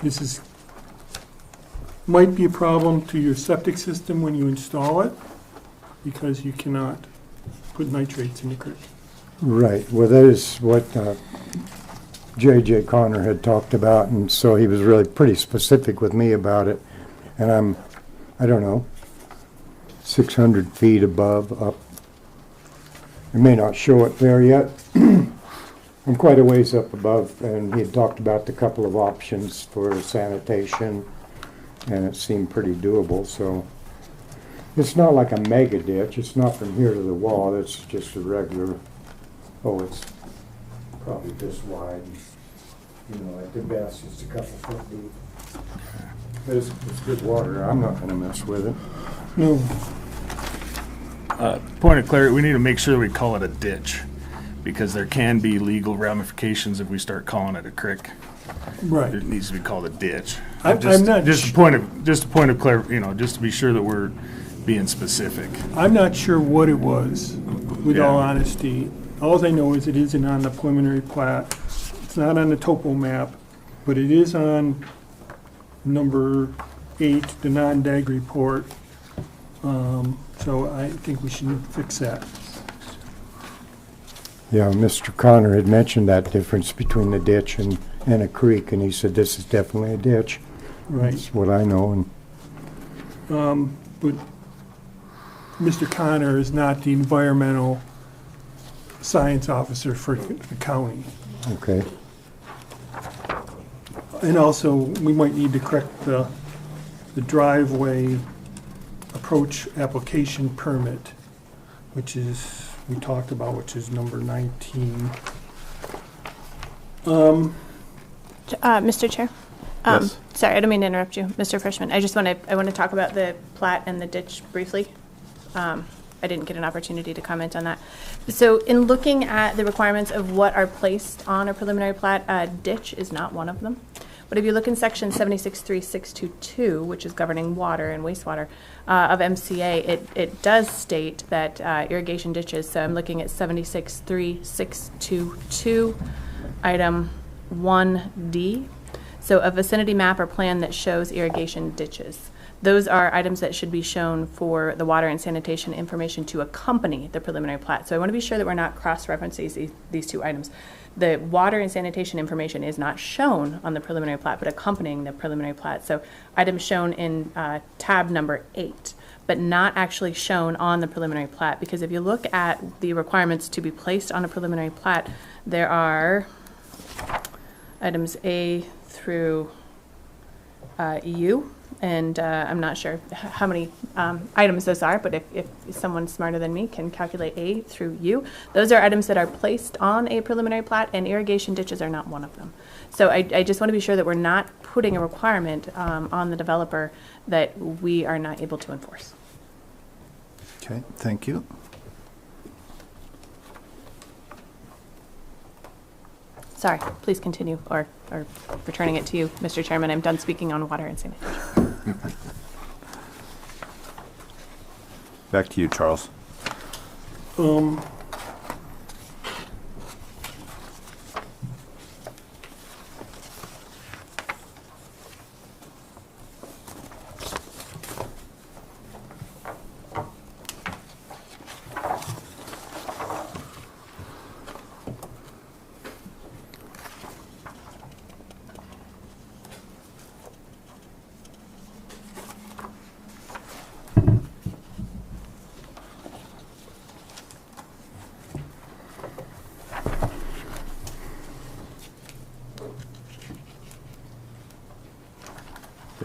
Speaker 3: This might be a problem to your septic system when you install it, because you cannot put nitrates in the creek.
Speaker 4: Right, well, that is what J.J. Connor had talked about, and so he was really pretty specific with me about it. And I don't know, 600 feet above, up. It may not show it there yet. I'm quite a ways up above, and he had talked about the couple of options for sanitation, and it seemed pretty doable, so. It's not like a mega ditch, it's not from here to the wall, it's just a regular, it's probably this wide. You know, at the best, it's a couple foot deep. But it's good water, I'm not gonna mess with it.
Speaker 3: No,
Speaker 7: Point of clarity, we need to make sure we call it a ditch, because there can be legal ramifications if we start calling it a creek.
Speaker 3: right.
Speaker 7: It needs to be called a ditch.
Speaker 3: I'm not
Speaker 7: Just a point of clar, just to be sure that we're being specific.
Speaker 3: I'm not sure what it was, with all
Speaker 7: Yeah.
Speaker 3: honesty. All I know is it isn't on the preliminary plat. It's not on the topo map, but it is on number 8, the non-deg report. So I think we should fix that.
Speaker 4: Yeah, Mr. Connor had mentioned that difference between the ditch and a creek, and he said this is definitely a ditch.
Speaker 3: Right.
Speaker 4: That's what I know, and
Speaker 3: But Mr. Connor is not the environmental science officer for the county.
Speaker 4: okay.
Speaker 3: And also, we might need to correct the driveway approach application permit, which is, we talked about, which is number 19.
Speaker 2: Mr. Chair?
Speaker 1: Yes.
Speaker 2: Sorry, I don't mean to interrupt you, Mr. Frischman. I want to talk about the plat and the ditch briefly. I didn't get an opportunity to comment on that. So in looking at the requirements of what are placed on a preliminary plat, a ditch is not one of them. But if you look in section 763622, which is governing water and wastewater of MCA, it does state that irrigation ditches, so I'm looking at 763622, item 1D. So a vicinity map or plan that shows irrigation ditches. Those are items that should be shown for the water and sanitation information to accompany the preliminary plat. So I want to be sure that we're not cross-referencing these two items. The water and sanitation information is not shown on the preliminary plat, but accompanying the preliminary plat. So items shown in tab number 8, but not actually shown on the preliminary plat. Because if you look at the requirements to be placed on a preliminary plat, there are items A through U. And I'm not sure how many items those are, but if someone smarter than me can calculate A through U, those are items that are placed on a preliminary plat, and irrigation ditches are not one of them. So I just want to be sure that we're not putting a requirement on the developer that we are not able to enforce.
Speaker 1: Okay, thank you.
Speaker 2: Sorry, please continue, or returning it to you, Mr. Chairman. I'm done speaking on water and sanitation.
Speaker 1: Back to you, Charles.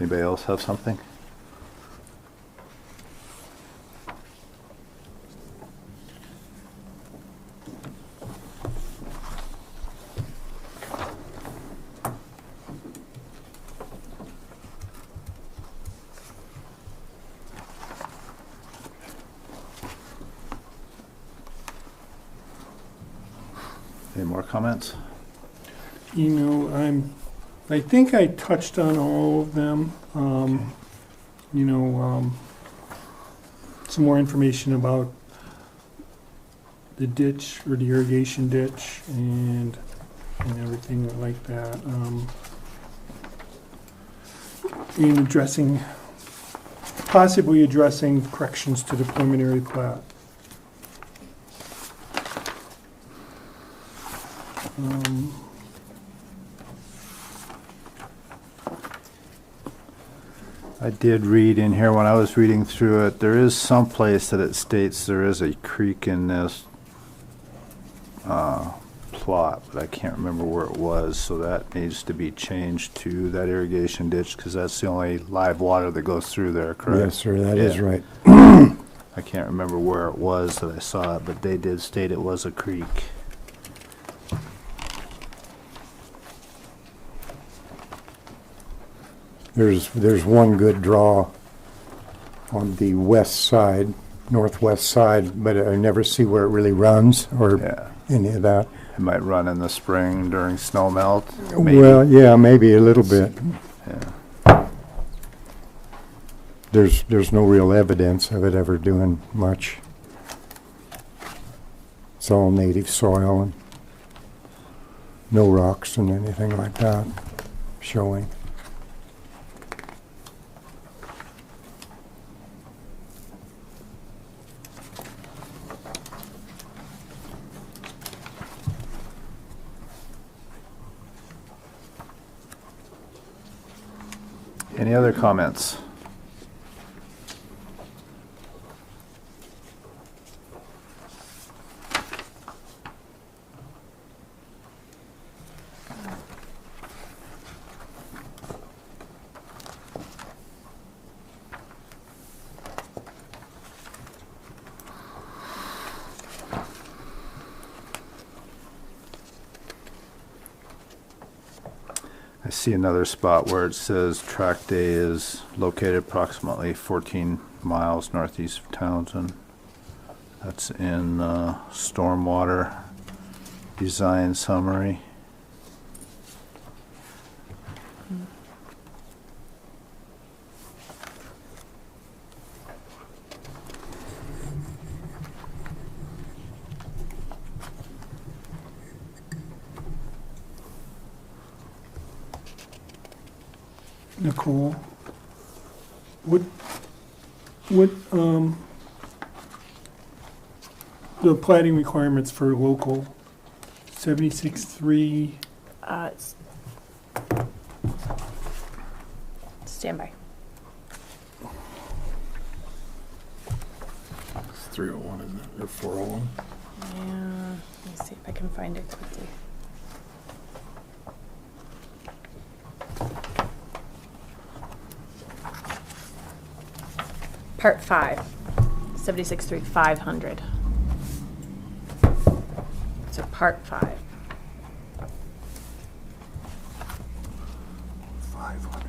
Speaker 1: Anybody else have something? Any more comments?
Speaker 3: You know, I think I touched on all of them. Some more information about the ditch or the irrigation ditch and everything like that. In possibly addressing corrections to the preliminary plat.
Speaker 1: I did read in here when I was reading through it, there is some place that it states there is a creek in this plot, but I can't remember where it was, so that needs to be changed to that irrigation ditch, because that's the only live water that goes through there, correct?
Speaker 4: Yes, sir, that is right.
Speaker 1: I can't remember where it was that I saw it, but they did state it was a creek.
Speaker 4: There's one good draw on the west side, northwest side, but I never see where it really runs or
Speaker 1: Yeah,
Speaker 4: any of that.
Speaker 1: it might run in the spring during snow melt. Maybe.
Speaker 4: Well, yeah, maybe a little bit.
Speaker 1: Yeah.
Speaker 4: There's no real evidence of it ever doing much. It's all native soil and no rocks and anything like that showing.
Speaker 1: Any other comments? see another spot where it says track day is located approximately 14 miles northeast of Townsend. That's in stormwater design summary.
Speaker 3: Nicole, what, the plating requirements for local 76-3,
Speaker 2: Stand by.
Speaker 7: It's 301, isn't it? Or 401?
Speaker 2: Yeah, let me see if I can find it quickly. Part 5, 76.3, 500. So part 5.
Speaker 3: 500.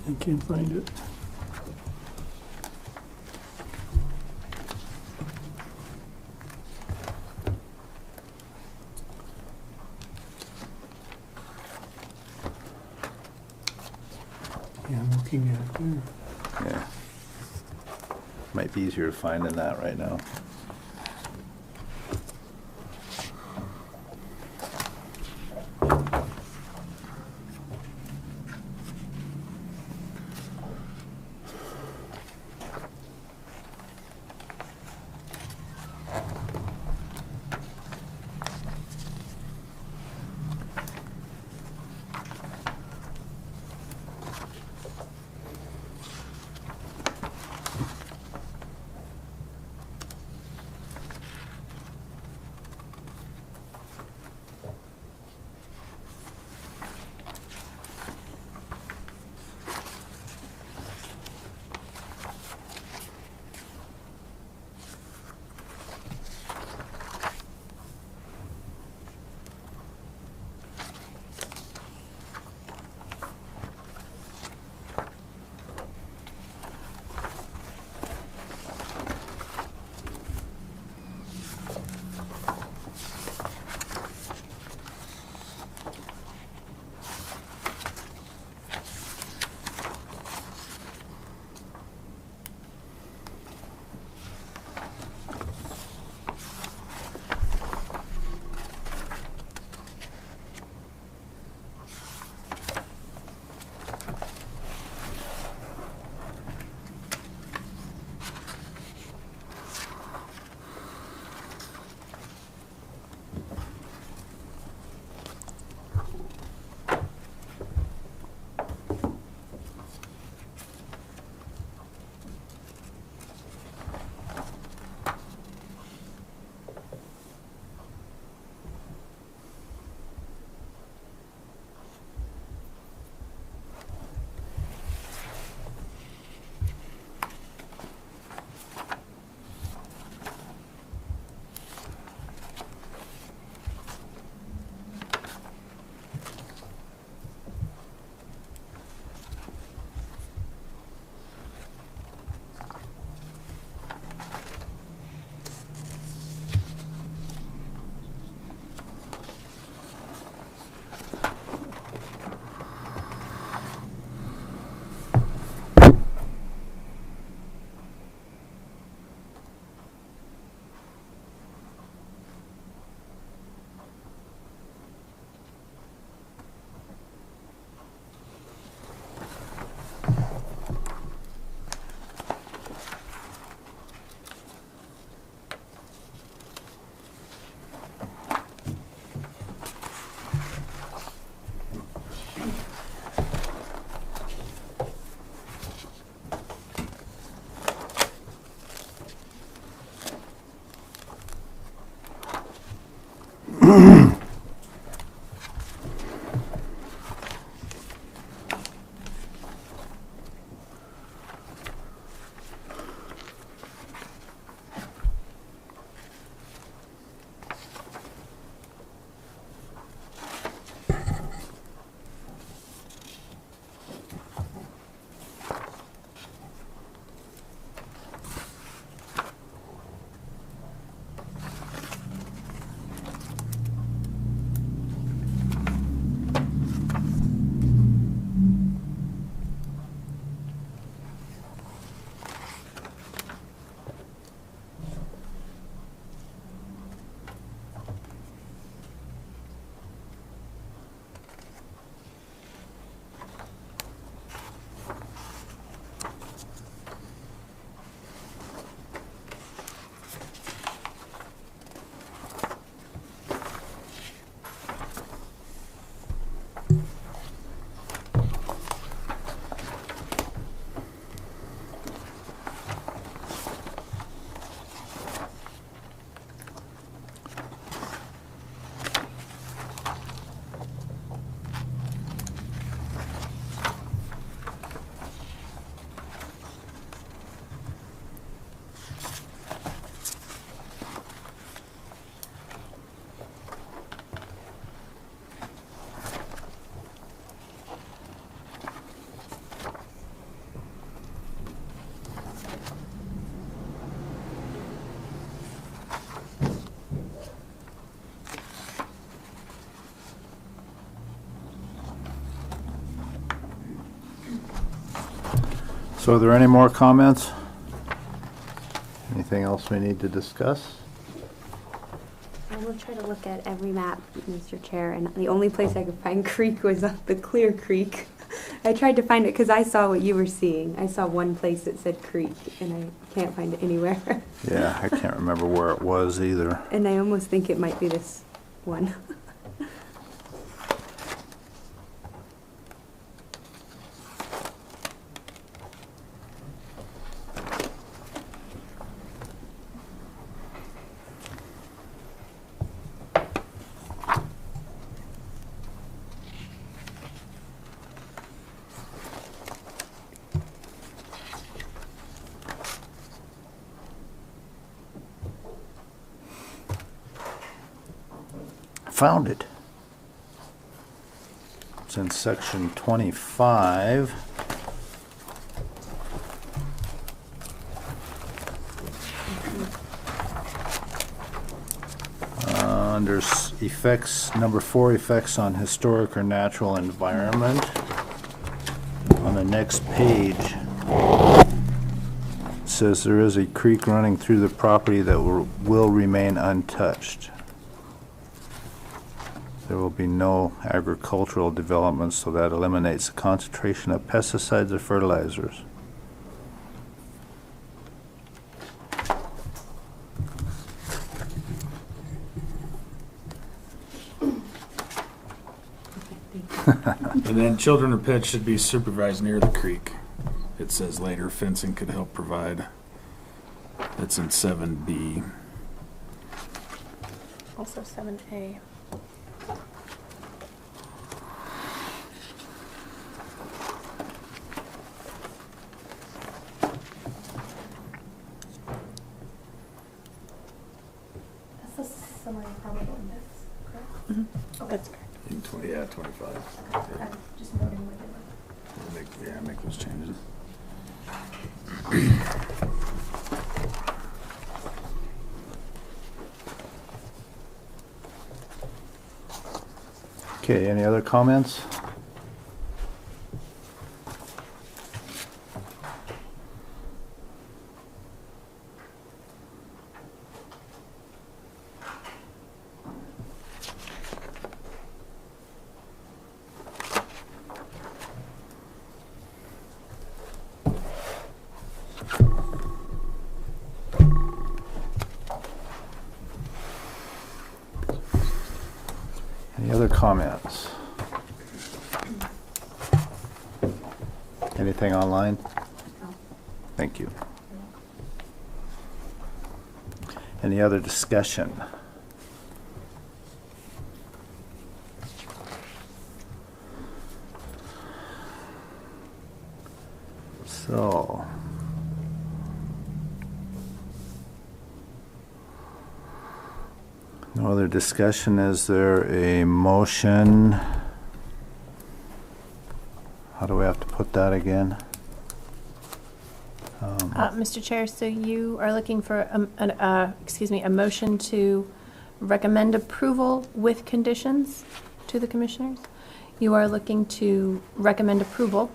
Speaker 3: I can't find it. Yeah, I'm looking at it there.
Speaker 1: Yeah. Might be easier to find than that right now. So are there any more comments? Anything else we need to discuss?
Speaker 6: I will try to look at every map, Mr. Chair, and the only place I could find creek was the Clear Creek. I tried to find it because I saw what you were seeing. I saw one place that said creek, and I can't find it anywhere.
Speaker 1: Yeah, I can't remember where it was either.
Speaker 6: And I almost think it might be this one.
Speaker 1: Found it. It's in section 25. Under effects, number 4, effects on historic or natural environment. On the next page, it says there is a creek running through the property that will remain untouched. There will be no agricultural development, so that eliminates the concentration of pesticides or fertilizers.
Speaker 7: And then children or pets should be supervised near the creek. It says later fencing could help provide. That's in 7B.
Speaker 2: Also 7A. That's a summary probable index, correct? Oh, that's correct.
Speaker 7: In 20, yeah, 25.
Speaker 2: I'm just noting what they were.
Speaker 7: Make those changes.
Speaker 1: Okay, any other comments? Any other comments? Anything online? Thank you. Any other discussion? So, no other discussion. Is there a motion? How do we have to put that again?
Speaker 2: Mr. Chair, so you are looking for a motion to recommend approval with conditions to the commissioners? You are looking to recommend approval,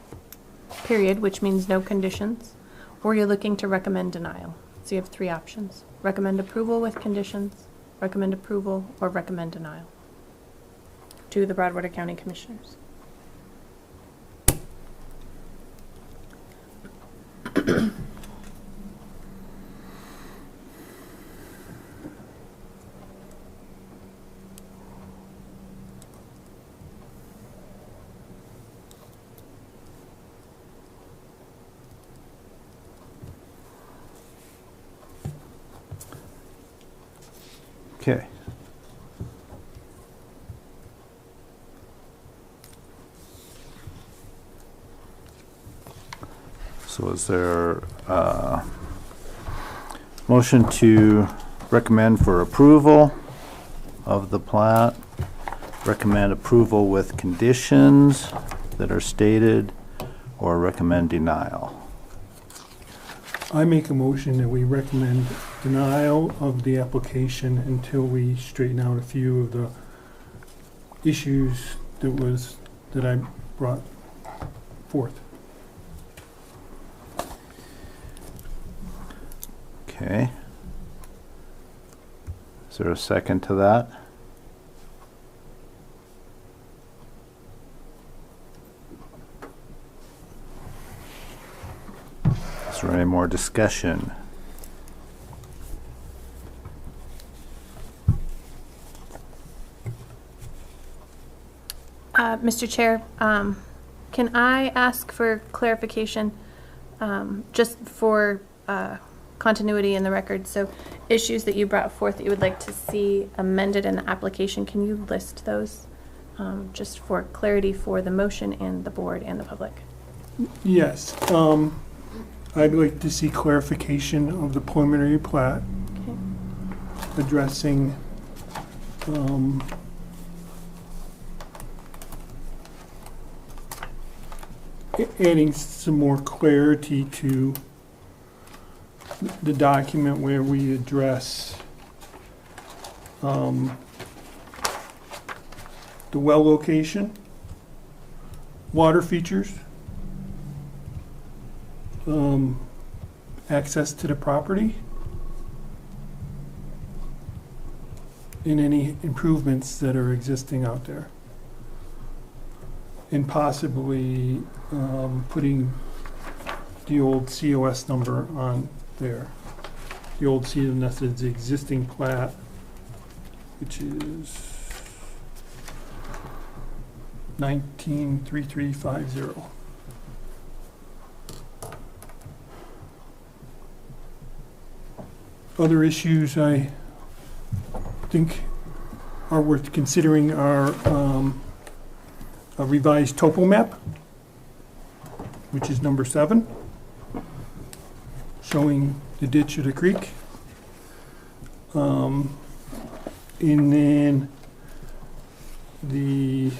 Speaker 2: period, which means no conditions, or you're looking to recommend denial. So you have 3 options. Recommend approval with conditions, recommend approval, or recommend denial to the Broadwater County Commissioners.
Speaker 1: Okay. So is there a motion to recommend for approval of the plat, recommend approval with conditions that are stated, or recommend denial?
Speaker 3: I make a motion that we recommend denial of the application until we straighten out a few of the issues that I brought forth.
Speaker 1: Okay. Is there a second to that? Is there any more discussion?
Speaker 2: Mr. Chair, can I ask for clarification, just for continuity in the record? So issues that you brought forth that you would like to see amended in the application, can you list those, just for clarity for the motion and the board and the public?
Speaker 3: Yes, I'd like to see clarification of the preliminary plat,
Speaker 2: Okay.
Speaker 3: addressing, adding some more clarity to the document where we address the well location, water features, access to the property, and any improvements that are existing out there. And possibly putting the old COS number on there. The old COS is the existing plat, which is 193350. Other issues I think are worth considering are a revised topo map, which is number 7, showing the ditch of the creek. And then the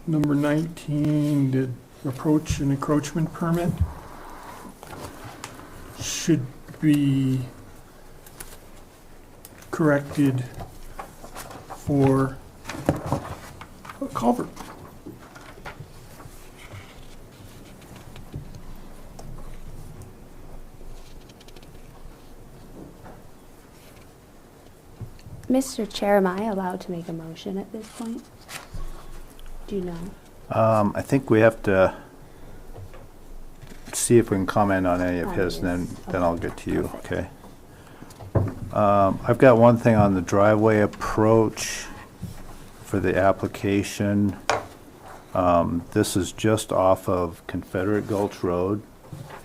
Speaker 3: number 19, the approach and encroachment permit should be corrected for a culvert.
Speaker 6: Mr. Chair, am I allowed to make a motion at this point? Do you know?
Speaker 1: I think we have to see if we can comment on any of
Speaker 6: On
Speaker 1: his, and
Speaker 6: his,
Speaker 1: then I'll get to you,
Speaker 6: perfect.
Speaker 1: okay? I've got one thing on the driveway approach for the application. This is just off of Confederate Gulch Road.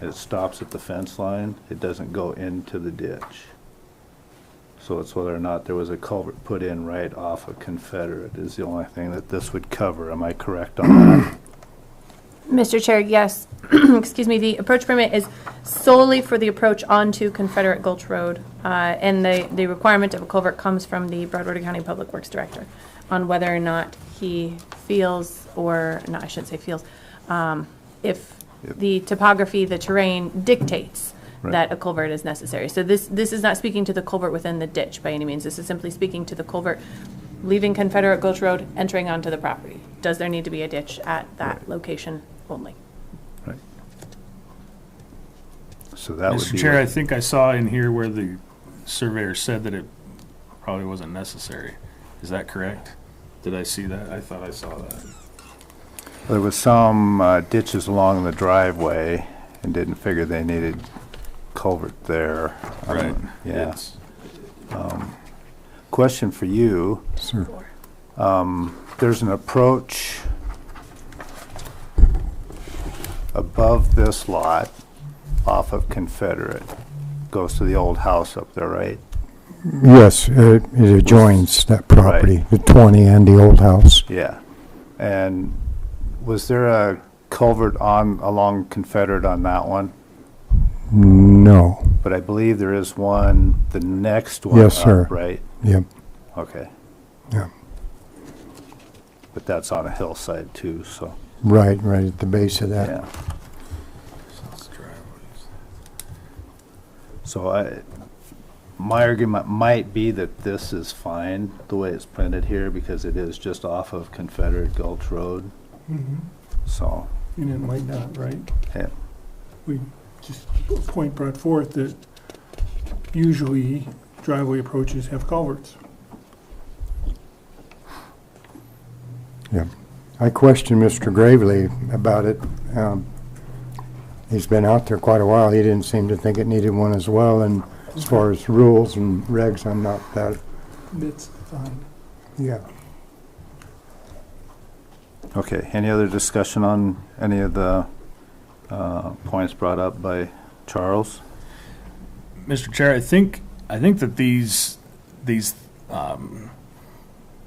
Speaker 1: It stops at the fence line. It doesn't go into the ditch. So it's whether or not there was a culvert put in right off of Confederate is the only thing that this would cover. Am I correct on that?
Speaker 2: Mr. Chair, yes. Excuse me, the approach permit is solely for the approach onto Confederate Gulch Road. And the requirement of a culvert comes from the Broadwater County Public Works Director on whether or not he feels, or, no, I shouldn't say feels, if the topography, the terrain dictates
Speaker 1: Right.
Speaker 2: that a culvert is necessary. So this is not speaking to the culvert within the ditch by any means. This is simply speaking to the culvert leaving Confederate Gulch Road, entering onto the property. Does there need to be a ditch at that location only?
Speaker 1: Right. So that would
Speaker 7: Mr.
Speaker 1: be.
Speaker 7: Chair, I think I saw in here where the surveyor said that it probably wasn't necessary. Is that correct? Did I see that? I thought I saw that.
Speaker 1: There was some ditches along the driveway and didn't figure they needed culvert there.
Speaker 7: Right.
Speaker 1: Yeah.
Speaker 7: It's-
Speaker 1: Question for you.
Speaker 4: Sir.
Speaker 1: There's an approach above this lot off of Confederate. Goes to the old house up there, right?
Speaker 4: Yes, it adjoins that property, the 20 and the old house.
Speaker 1: Yeah. And was there a culvert along Confederate on that one?
Speaker 4: No.
Speaker 1: But I believe there is one, the next one
Speaker 4: Yes, sir.
Speaker 1: up, right?
Speaker 4: Yep.
Speaker 1: Okay.
Speaker 4: Yeah.
Speaker 1: But that's on a hillside too, so,
Speaker 4: Right at the base of that.
Speaker 1: yeah. So my argument might be that this is fine, the way it's printed here, because it is just off of Confederate Gulch Road,
Speaker 3: Mhm.
Speaker 1: so,
Speaker 3: And it might not, right?
Speaker 1: yeah.
Speaker 3: we just a point brought forth that usually driveway approaches have culverts.
Speaker 4: Yeah. I questioned Mr. Gravely about it. He's been out there quite a while. He didn't seem to think it needed one as well, and as far as rules and regs, I'm not that,
Speaker 3: That's fine.
Speaker 4: yeah.
Speaker 1: Okay, any other discussion on any of the points brought up by Charles?
Speaker 7: Mr. Chair, I think that these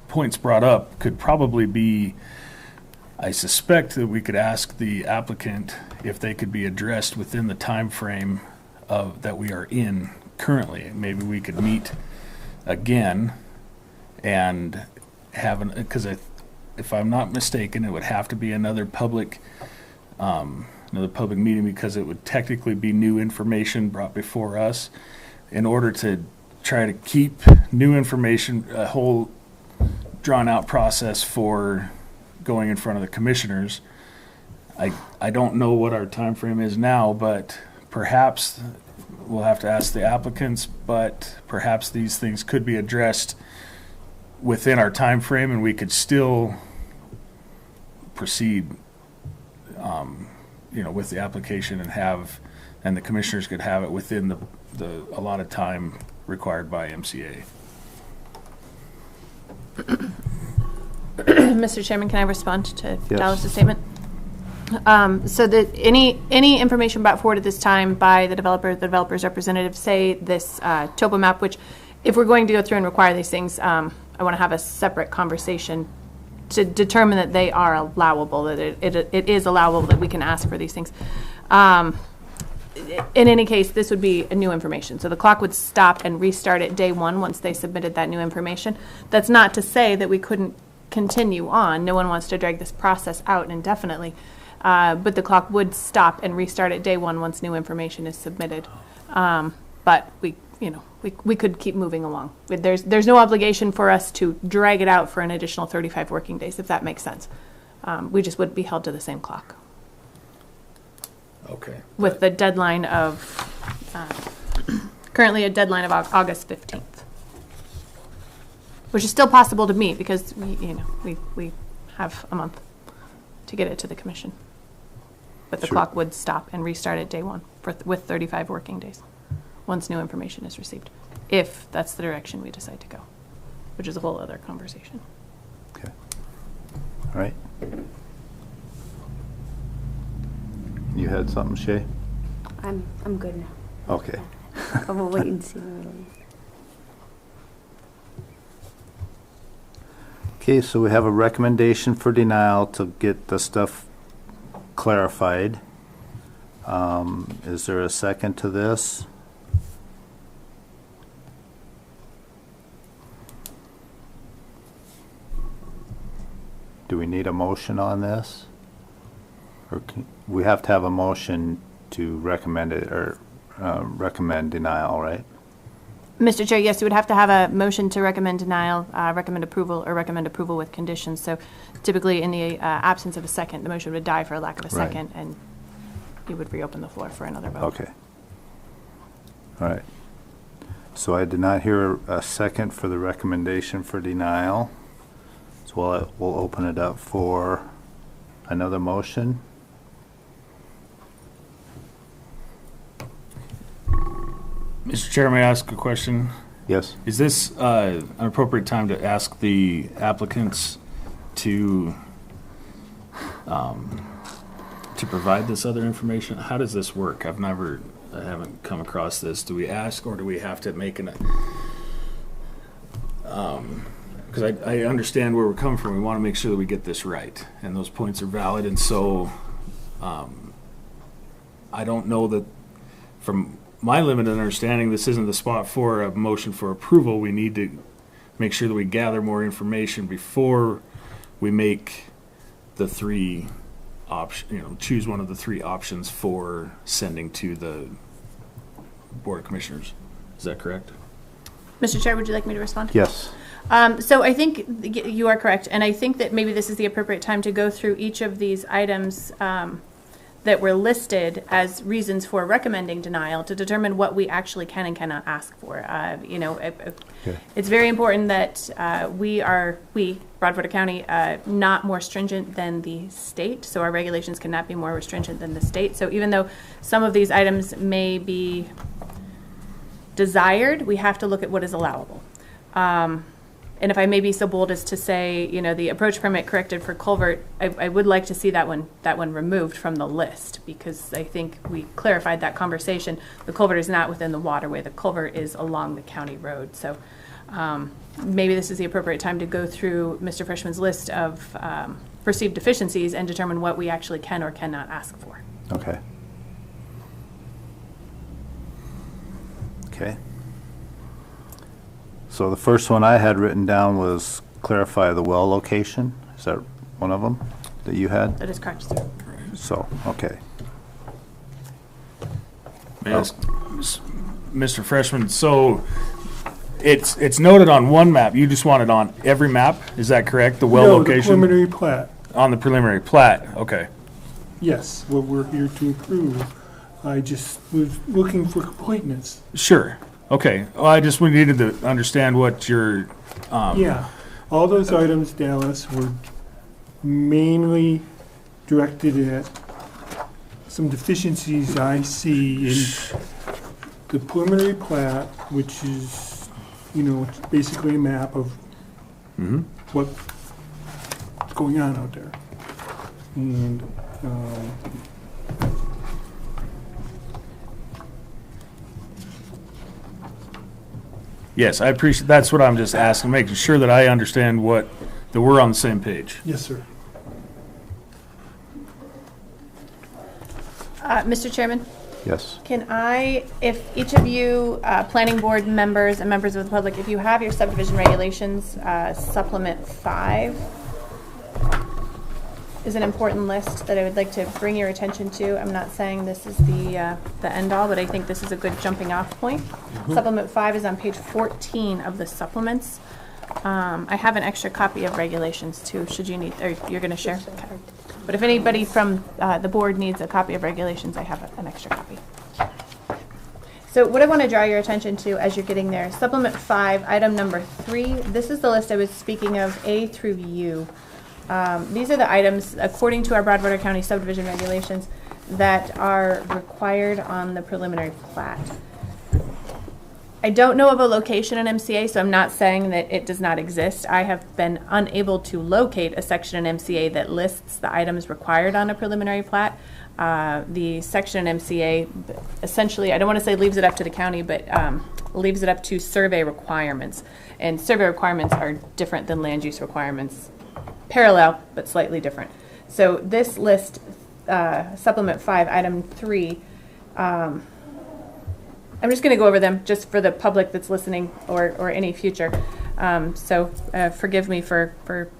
Speaker 7: points brought up could probably be, I suspect that we could ask the applicant if they could be addressed within the time frame of that we are in currently. Maybe we could meet again and have an, because if I'm not mistaken, it would have to be another public meeting, because it would technically be new information brought before us. In order to try to keep new information, a whole drawn out process for going in front of the commissioners. I don't know what our time frame is now, but perhaps we'll have to ask the applicants, but perhaps these things could be addressed within our time frame, and we could still proceed with the application and the commissioners could have it within the allotted time required by MCA.
Speaker 2: Mr. Chairman, can I respond to
Speaker 1: Yes.
Speaker 2: Dallas's statement? So that any information brought forward at this time by the developer's representative, say this topo map, which if we're going to go through and require these things, I want to have a separate conversation to determine that they are allowable, that it is allowable, that we can ask for these things. In any case, this would be a new information. So the clock would stop and restart at day one once they submitted that new information. That's not to say that we couldn't continue on. No one wants to drag this process out indefinitely. But the clock would stop and restart at day one once new information is submitted. But we could keep moving along. There's no obligation for us to drag it out for an additional 35 working days, if that makes sense. We just wouldn't be held to the same clock.
Speaker 7: Okay.
Speaker 2: With the deadline of, currently a deadline of August 15th. Which is still possible to meet because, we have a month to get it to the commission. But the
Speaker 1: Sure.
Speaker 2: clock would stop and restart at day one with 35 working days, once new information is received, if that's the direction we decide to go, which is a whole other conversation.
Speaker 1: Okay. All right. You had something, Shay?
Speaker 6: I'm good now.
Speaker 1: Okay.
Speaker 6: But we'll wait and see.
Speaker 1: Okay, so we have a recommendation for denial to get the stuff clarified. Is there a second to this? Do we need a motion on this? Or we have to have a motion to recommend it, or recommend denial, right?
Speaker 2: Mr. Chair, yes, you would have to have a motion to recommend denial, recommend approval, or recommend approval with conditions. So typically, in the absence of a second, the motion would die for lack of a
Speaker 1: Right.
Speaker 2: second, and you would reopen the floor for another vote.
Speaker 1: Okay. All right. So I did not hear a second for the recommendation for denial. So we'll open it up for another motion.
Speaker 7: Mr. Chair, may I ask a question?
Speaker 1: Yes?
Speaker 7: Is this an appropriate time to ask the applicants to provide this other information? How does this work? I haven't come across this. Do we ask, or do we have to make an? Because I understand where we're coming from. We want to make sure that we get this right, and those points are valid. And so, I don't know that from my limited understanding, this isn't the spot for a motion for approval. We need to make sure that we gather more information before we make the three choose one of the three options for sending to the Board of Commissioners. Is that correct?
Speaker 2: Mr. Chair, would you like me to respond?
Speaker 1: Yes.
Speaker 2: So I think you are correct, and I think that maybe this is the appropriate time to go through each of these items that were listed as reasons for recommending denial to determine what we actually can and cannot ask for. It's very important that we, Broadwater County, not more stringent than the state, so our regulations cannot be more stringent than the state. So even though some of these items may be desired, we have to look at what is allowable. And if I may be so bold as to say, the approach permit corrected for culvert, I would like to see that one removed from the list, because I think we clarified that conversation. The culvert is not within the waterway. The culvert is along the county road. So maybe this is the appropriate time to go through Mr. Frischman's list of perceived deficiencies and determine what we actually can or cannot ask for.
Speaker 1: Okay. Okay. So the first one I had written down was clarify the well location. Is that one of them that you had?
Speaker 2: That is correct, sir.
Speaker 1: So, okay.
Speaker 7: Yes. Mr. Freshman, so it's noted on one map. You just want it on every map? Is that correct? The well
Speaker 3: No, the
Speaker 7: location?
Speaker 3: preliminary plat.
Speaker 7: On the preliminary plat, okay.
Speaker 3: Yes, what we're here to approve. I just was looking for completeness.
Speaker 7: Sure. Okay. Well, we needed to understand what your,
Speaker 3: Yeah, all those items, Dallas, were mainly directed at some deficiencies I see in the preliminary plat, which is, it's basically a map of what's going on out there. And,
Speaker 7: yes, I appreciate, that's what I'm just asking, making sure that I understand that we're on the same page.
Speaker 3: yes, sir.
Speaker 2: Mr. Chairman?
Speaker 1: Yes.
Speaker 2: Can I, if each of you, planning board members and members of the public, if you have your subdivision regulations, supplement 5 is an important list that I would like to bring your attention to. I'm not saying this is the end all, but I think this is a good jumping off point. Supplement 5 is on page 14 of the supplements. I have an extra copy of regulations too, should you need, or you're going to share? Okay. But if anybody from the board needs a copy of regulations, I have an extra copy. So what I want to draw your attention to as you're getting there, supplement 5, item number 3, this is the list I was speaking of, A through U. These are the items, according to our Broadwater County subdivision regulations, that are required on the preliminary plat. I don't know of a location in MCA, so I'm not saying that it does not exist. I have been unable to locate a section in MCA that lists the items required on a preliminary plat. The section in MCA essentially, I don't want to say leaves it up to the county, but leaves it up to survey requirements. And survey requirements are different than land use requirements. Parallel, but slightly different. So this list, supplement 5, item 3, I'm just going to go over them just for the public that's listening or any future. So forgive me for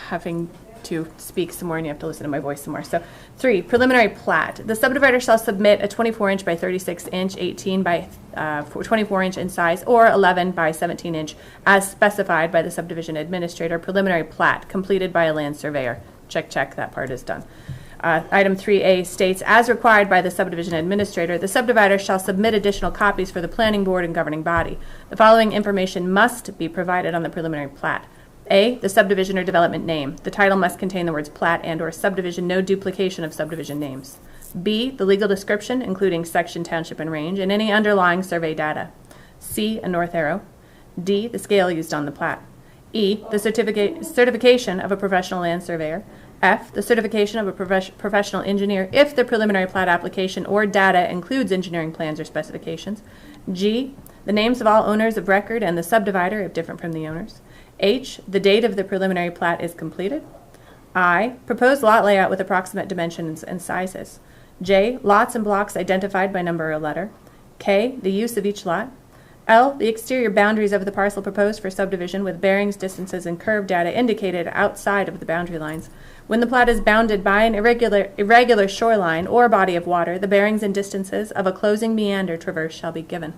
Speaker 2: having to speak some more and you have to listen to my voice some more. So 3, preliminary plat. The subdivider shall submit a 24-inch by 36-inch, 18 by 24-inch in size, or 11 by 17-inch as specified by the subdivision administrator preliminary plat completed by a land surveyor. Check, check, that part is done. Item 3A states, as required by the subdivision administrator, the subdivider shall submit additional copies for the planning board and governing body. The following information must be provided on the preliminary plat. A, the subdivision or development name. The title must contain the words plat and or subdivision, no duplication of subdivision names. B, the legal description, including section, township, and range, and any underlying survey data. C, a north arrow. D, the scale used on the plat. E, the certification of a professional land surveyor. F, the certification of a professional engineer if the preliminary plat application or data includes engineering plans or specifications. G, the names of all owners of record and the subdivider if different from the owners. H, the date of the preliminary plat is completed. I, proposed lot layout with approximate dimensions and sizes. J, lots and blocks identified by number or letter. K, the use of each lot. L, the exterior boundaries of the parcel proposed for subdivision with bearings, distances, and curve data indicated outside of the boundary lines. When the plat is bounded by an irregular shoreline or body of water, the bearings and distances of a closing meander traverse shall be given.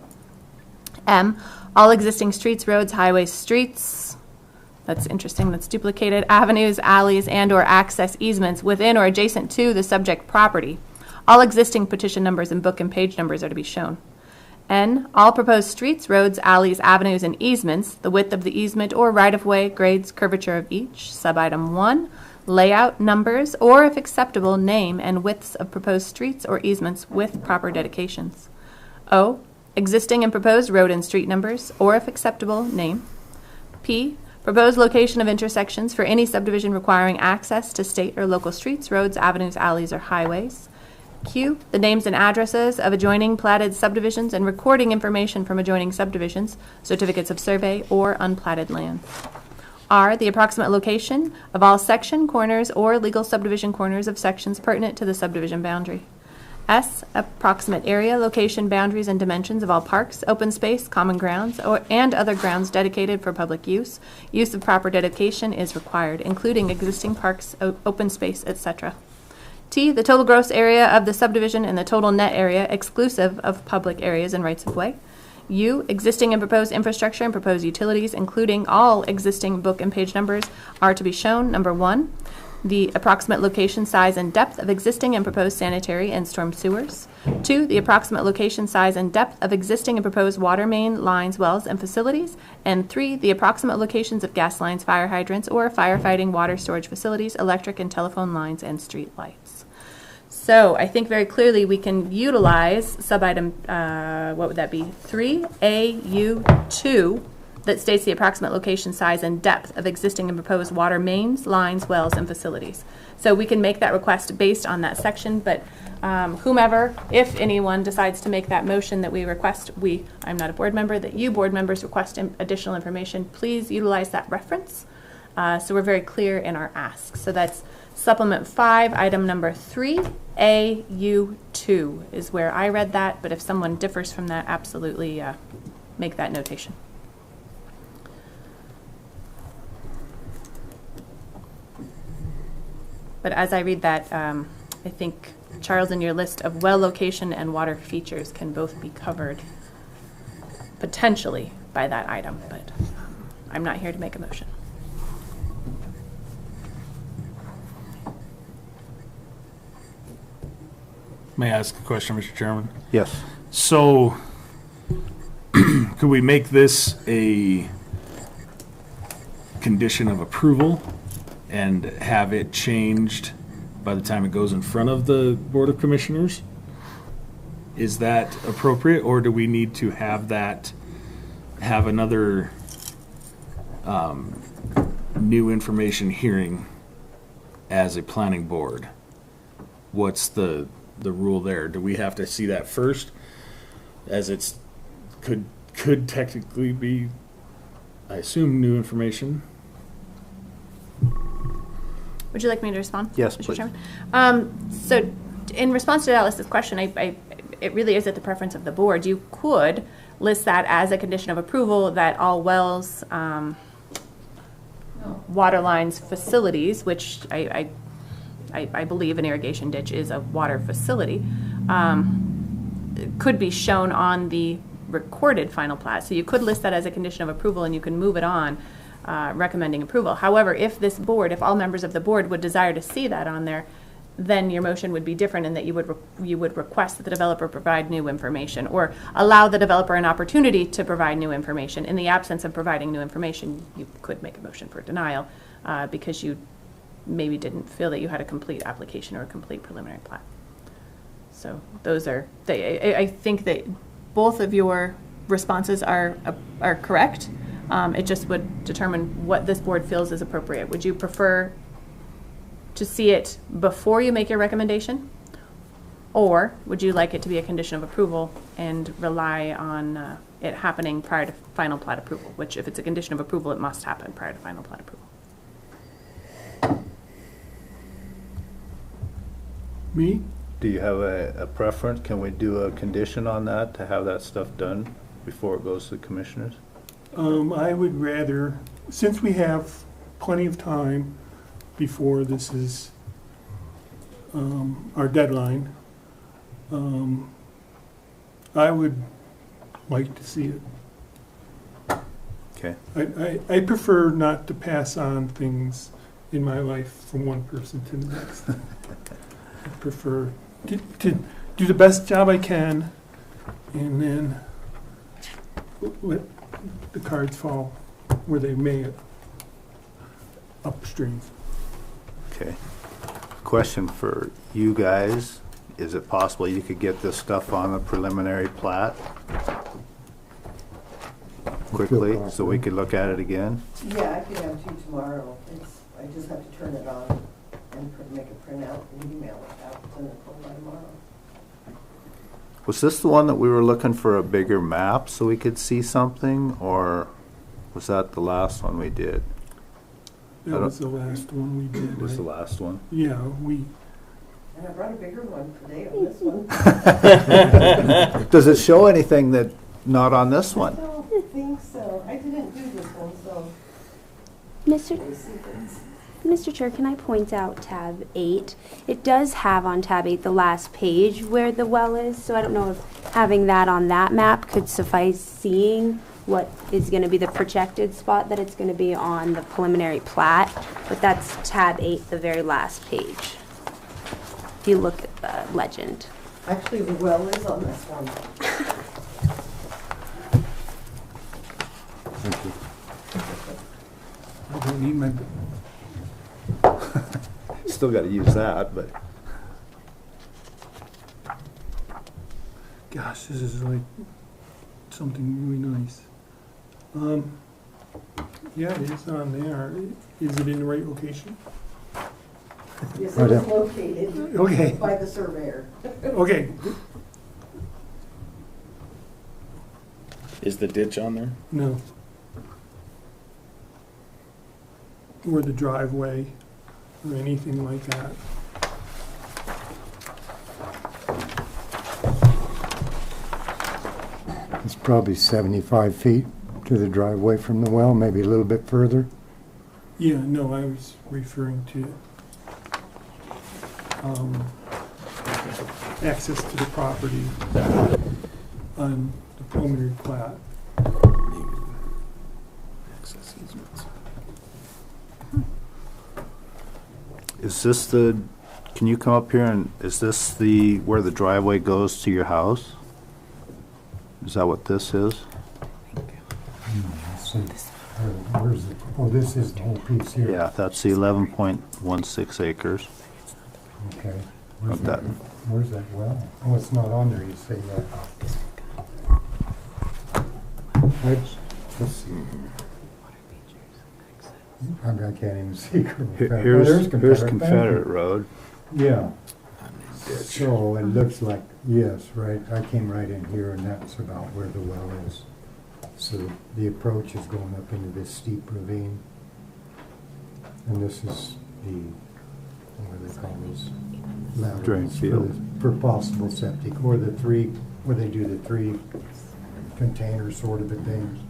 Speaker 2: M, all existing streets, roads, highways, streets, that's interesting, that's duplicated, avenues, alleys, and or access easements within or adjacent to the subject property All existing petition numbers and book and page numbers are to be shown. N, all proposed streets, roads, alleys, avenues, and easements, the width of the easement or right-of-way, grades, curvature of each. Subitem 1, layout, numbers, or if acceptable, name and widths of proposed streets or easements with proper dedications. O, existing and proposed road and street numbers, or if acceptable, name. P, proposed location of intersections for any subdivision requiring access to state or local streets, roads, avenues, alleys, or highways. Q, the names and addresses of adjoining platted subdivisions and recording information from adjoining subdivisions, certificates of survey, or unplatted land. R, the approximate location of all section corners or legal subdivision corners of sections pertinent to the subdivision boundary. S, approximate area, location, boundaries, and dimensions of all parks, open space, common grounds, and other grounds dedicated for public use. Use of proper dedication is required, including existing parks, open space, etc. T, the total gross area of the subdivision and the total net area exclusive of public areas and rights of way. U, existing and proposed infrastructure and proposed utilities, including all existing book and page numbers, are to be shown. Number 1, the approximate location, size, and depth of existing and proposed sanitary and storm sewers. 2, the approximate location, size, and depth of existing and proposed water main, lines, wells, and facilities. And 3, the approximate locations of gas lines, fire hydrants, or firefighting water storage facilities, electric and telephone lines, and street lights. So I think very clearly we can utilize subitem, what would that be, 3AU2, that states the approximate location, size, and depth of existing and proposed water mains, lines, wells, and facilities. So we can make that request based on that section, but whomever, if anyone decides to make that motion that we request, I'm not a board member, that you board members request additional information, please utilize that reference. So we're very clear in our ask. So that's supplement 5, item number 3AU2 is where I read that, but if someone differs from that, absolutely make that notation. But as I read that, I think, Charles, in your list of well location and water features can both be covered potentially by that item, but I'm not here to make a motion.
Speaker 7: May I ask a question, Mr. Chairman?
Speaker 1: Yes.
Speaker 7: So, could we make this a condition of approval and have it changed by the time it goes in front of the Board of Commissioners? Is that appropriate, or do we need to have another new information hearing as a planning board? What's the rule there? Do we have to see that first, as it's could technically be, I assume, new information?
Speaker 2: Would you like me to respond?
Speaker 1: Yes,
Speaker 2: Mr.
Speaker 1: please.
Speaker 2: Chairman? So in response to Alice's question, it really is at the preference of the board. You could list that as a condition of approval, that all wells, water lines, facilities, which I believe an irrigation ditch is a water facility, could be shown on the recorded final plat. So you could list that as a condition of approval, and you can move it on, recommending approval. However, if all members of the board would desire to see that on there, then your motion would be different in that you would request that the developer provide new information, or allow the developer an opportunity to provide new information. In the absence of providing new information, you could make a motion for denial because you maybe didn't feel that you had a complete application or a complete preliminary plat. So those are, I think that both of your responses are correct. It just would determine what this board feels is appropriate. Would you prefer to see it before you make your recommendation? Or would you like it to be a condition of approval and rely on it happening prior to final plat approval? Which, if it's a condition of approval, it must happen prior to final plat approval.
Speaker 3: Me?
Speaker 1: Do you have a preference? Can we do a condition on that to have that stuff done before it goes to the commissioners?
Speaker 3: I would rather, since we have plenty of time before this is our deadline, I would like to see it.
Speaker 1: Okay.
Speaker 3: I prefer not to pass on things in my life from one person to the next. I prefer to do the best job I can, and then let the cards fall where they may upstream.
Speaker 1: Okay. Question for you guys, is it possible you could get this stuff on the preliminary plat quickly, so we could look at it again?
Speaker 5: Yeah, I can have to tomorrow. I just have to turn it on and make a printout and email it out to Nicole by tomorrow.
Speaker 1: Was this the one that we were looking for a bigger map so we could see something, or was that the last one we did?
Speaker 3: That was the last one we did.
Speaker 1: Was the
Speaker 3: right?
Speaker 1: last one?
Speaker 3: Yeah,
Speaker 5: And I brought a bigger one today on this one.
Speaker 1: Does it show anything that, not on this
Speaker 5: I
Speaker 1: one?
Speaker 5: don't think so. I didn't do this one, so.
Speaker 6: Mr. Chair, can I point out tab 8? It does have on tab 8 the last page where the well is, so I don't know if having that on that map could suffice seeing what is going to be the projected spot that it's going to be on the preliminary plat, but that's tab 8, the very last page. If you look at the legend.
Speaker 5: Actually, the well is on this one.
Speaker 3: I don't need my,
Speaker 1: Still gotta use that, but.
Speaker 3: gosh, this is like something really nice. Yeah, it is on there. Is it in the right location?
Speaker 5: Yes,
Speaker 4: Right
Speaker 5: it was
Speaker 4: up.
Speaker 5: located
Speaker 3: Okay,
Speaker 5: by the surveyor.
Speaker 3: okay.
Speaker 7: Is the ditch on there?
Speaker 3: No. Or the driveway, or anything like that.
Speaker 4: It's probably 75 feet to the driveway from the well, maybe a little bit further.
Speaker 3: Yeah, no, I was referring to access to the property on the preliminary plat.
Speaker 7: Access easements.
Speaker 1: Is this the, can you come up here and, is this the, where the driveway goes to your house? Is that what this is?
Speaker 4: Let's see. Where's the, oh, this is the whole piece here.
Speaker 1: Yeah, that's the 11.16 acres.
Speaker 4: Okay.
Speaker 1: Of that.
Speaker 4: Where's that well? Oh, it's not on there, you say that. Let's see. I can't even see.
Speaker 1: Here's Confederate Road.
Speaker 4: Yeah. So it looks like, yes, right, I came right in here and that's about where the well is. So the approach is going up into this steep ravine. And this is the, what do they call those? Laterals
Speaker 1: Drain
Speaker 4: for
Speaker 1: field.
Speaker 4: the- For possible septic, or the three, where they do the 3 container sort of a thing.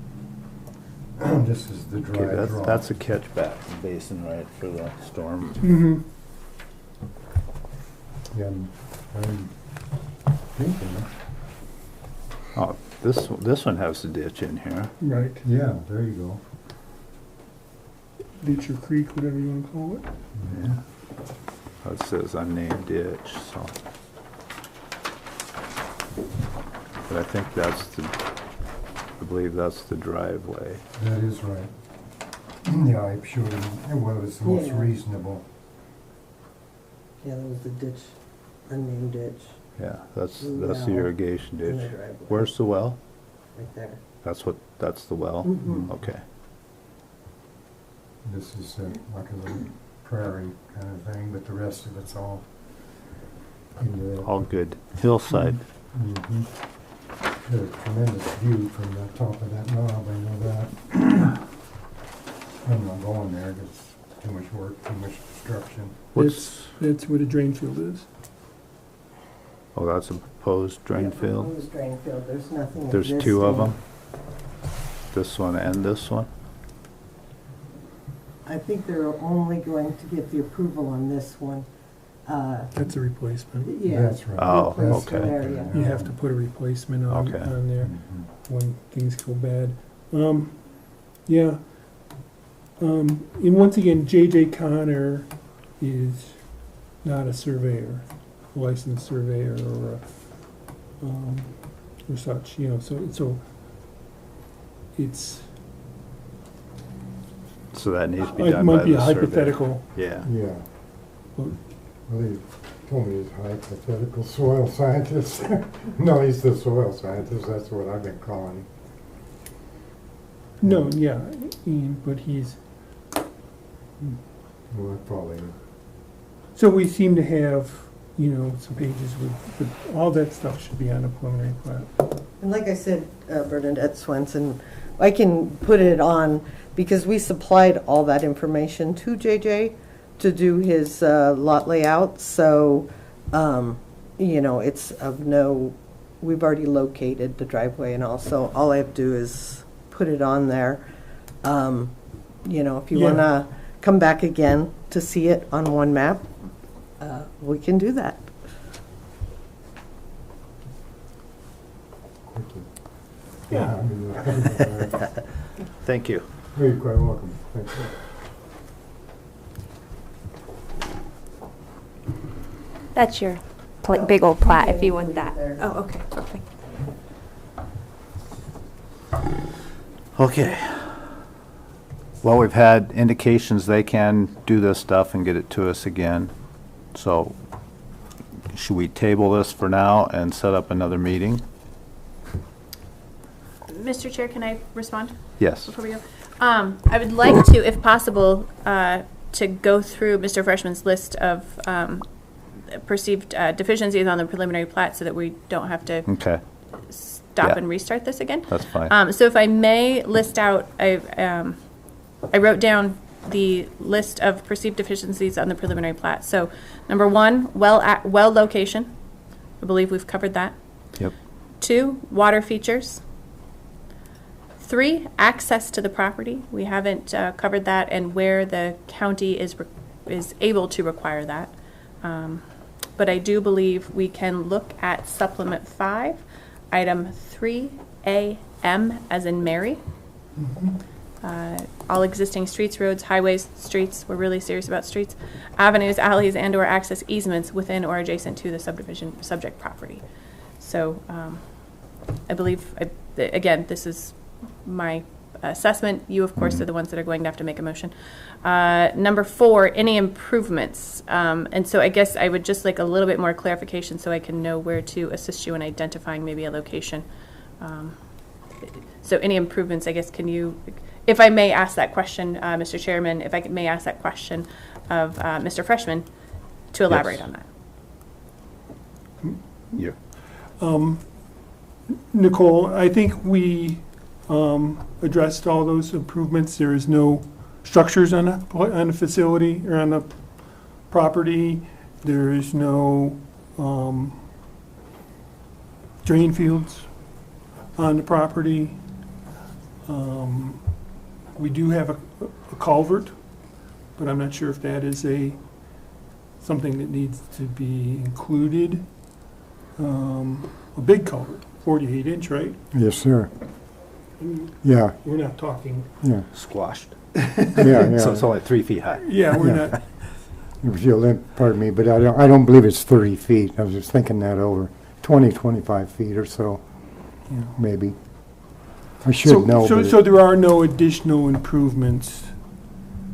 Speaker 4: This is the
Speaker 1: Okay,
Speaker 4: dry draw.
Speaker 1: that's a catchback basin, right, for the storm?
Speaker 3: Mm-hmm.
Speaker 4: Yeah, I'm thinking,
Speaker 1: Oh, this one has a ditch in here.
Speaker 3: Right.
Speaker 4: yeah, there you go.
Speaker 3: Ditch or creek, whatever you want to call it.
Speaker 4: Yeah.
Speaker 1: It says unnamed ditch, so. But I think that's the, I believe that's the driveway.
Speaker 4: That is right. Yeah, I showed him, well, it's the most
Speaker 5: Yeah.
Speaker 4: reasonable.
Speaker 5: Yeah, that was the ditch, unnamed ditch
Speaker 1: Yeah, that's the
Speaker 5: No.
Speaker 1: irrigation
Speaker 5: in the
Speaker 1: ditch.
Speaker 5: driveway.
Speaker 1: Where's the well?
Speaker 5: Right there.
Speaker 1: That's the well?
Speaker 5: Mhm.
Speaker 1: Okay.
Speaker 4: This is like a little prairie kind of thing, but the rest of it's all in the.
Speaker 1: All good. Hillside.
Speaker 4: Mhm. Got a tremendous view from the top of that knob, I know that. I'm not going there, it's too much work, too much destruction.
Speaker 1: What's,
Speaker 3: That's where the drain field is.
Speaker 1: oh, that's a proposed drain
Speaker 5: Yeah,
Speaker 1: field?
Speaker 5: proposed drain field, there's nothing
Speaker 1: There's 2 of
Speaker 5: existing.
Speaker 1: them? This one and this one?
Speaker 5: I think they're only going to get the approval on this one.
Speaker 3: That's a replacement.
Speaker 5: Yeah.
Speaker 4: That's right.
Speaker 1: Oh,
Speaker 5: replacement
Speaker 1: okay.
Speaker 5: area.
Speaker 3: You have to put a replacement on
Speaker 1: Okay.
Speaker 3: there
Speaker 4: Mhm.
Speaker 3: when things go bad. Yeah. And once again, J.J. Connor is not a surveyor. licensed surveyor or such, you know, so it's,
Speaker 1: So that needs to be
Speaker 3: it
Speaker 1: done by
Speaker 3: might be a
Speaker 1: the surveyor.
Speaker 3: hypothetical.
Speaker 1: Yeah.
Speaker 4: Yeah.
Speaker 3: Well-
Speaker 4: Well, he told me he's a hypothetical soil scientist. No, he's the soil scientist, that's what I've been calling him.
Speaker 3: No, yeah, but he's,
Speaker 4: Well, I follow him.
Speaker 3: so we seem to have, you know, some pages with all that stuff should be on a preliminary plat.
Speaker 5: And like I said, Bernadette Swenson, I can put it on because we supplied all that information to JJ to do his lot layout. So, you know, it's of no, we've already located the driveway and all. So all I have to do is put it on there. You know, if you
Speaker 3: Yeah.
Speaker 5: want to come back again to see it on one map, we can do that.
Speaker 4: Quickly.
Speaker 3: Yeah.
Speaker 4: I mean,
Speaker 1: Thank you.
Speaker 4: You're quite welcome. Thank you.
Speaker 6: That's your big old plat if you want that.
Speaker 5: There.
Speaker 6: Oh, okay, perfect.
Speaker 1: Okay. Well, we've had indications they can do this stuff and get it to us again. So should we table this for now and set up another meeting?
Speaker 2: Mr. Chair, can I respond
Speaker 1: Yes.
Speaker 2: before we go? I would like to, if possible, to go through Mr. Freshman's list of perceived deficiencies on the preliminary plat so that we don't have to
Speaker 1: Okay,
Speaker 2: stop
Speaker 1: Yeah.
Speaker 2: and restart this again.
Speaker 1: that's fine.
Speaker 2: So if I may list out, I wrote down the list of perceived deficiencies on the preliminary plat. So number 1, well location. I believe we've covered that.
Speaker 1: Yep.
Speaker 2: 2, water features. 3, access to the property. We haven't covered that and where the county is able to require that. But I do believe we can look at supplement 5, item 3AM as in Mary. All existing streets, roads, highways, streets, we're really serious about streets, avenues, alleys, and/or access easements within or adjacent to the subdivision subject property. So I believe, again, this is my assessment. You, of course, are the ones that are going to have to make a motion. Number 4, any improvements. And so I guess I would just like a little bit more clarification so I can know where to assist you in identifying maybe a location. So any improvements, I guess, can you, if I may ask that question, Mr. Chairman, if I may ask that question of Mr. Freshman to elaborate
Speaker 1: Yes.
Speaker 2: on that.
Speaker 1: You.
Speaker 3: Nicole, I think we addressed all those improvements. There is no structures on a facility or on a property. There is no drain fields on the property. We do have a culvert, but I'm not sure if that is something that needs to be included. A big culvert, 48-inch, right?
Speaker 4: Yes, sir. Yeah,
Speaker 3: We're not talking,
Speaker 4: yeah,
Speaker 1: Squashed.
Speaker 4: yeah,
Speaker 1: So it's
Speaker 4: yeah.
Speaker 1: only 3 feet high.
Speaker 3: yeah, we're
Speaker 4: Yeah.
Speaker 3: not,
Speaker 4: If you'll pardon me, but I don't believe it's 30 feet. I was just thinking that over. 20, 25 feet or so,
Speaker 3: yeah.
Speaker 4: maybe. I should know, but
Speaker 3: So there are no additional improvements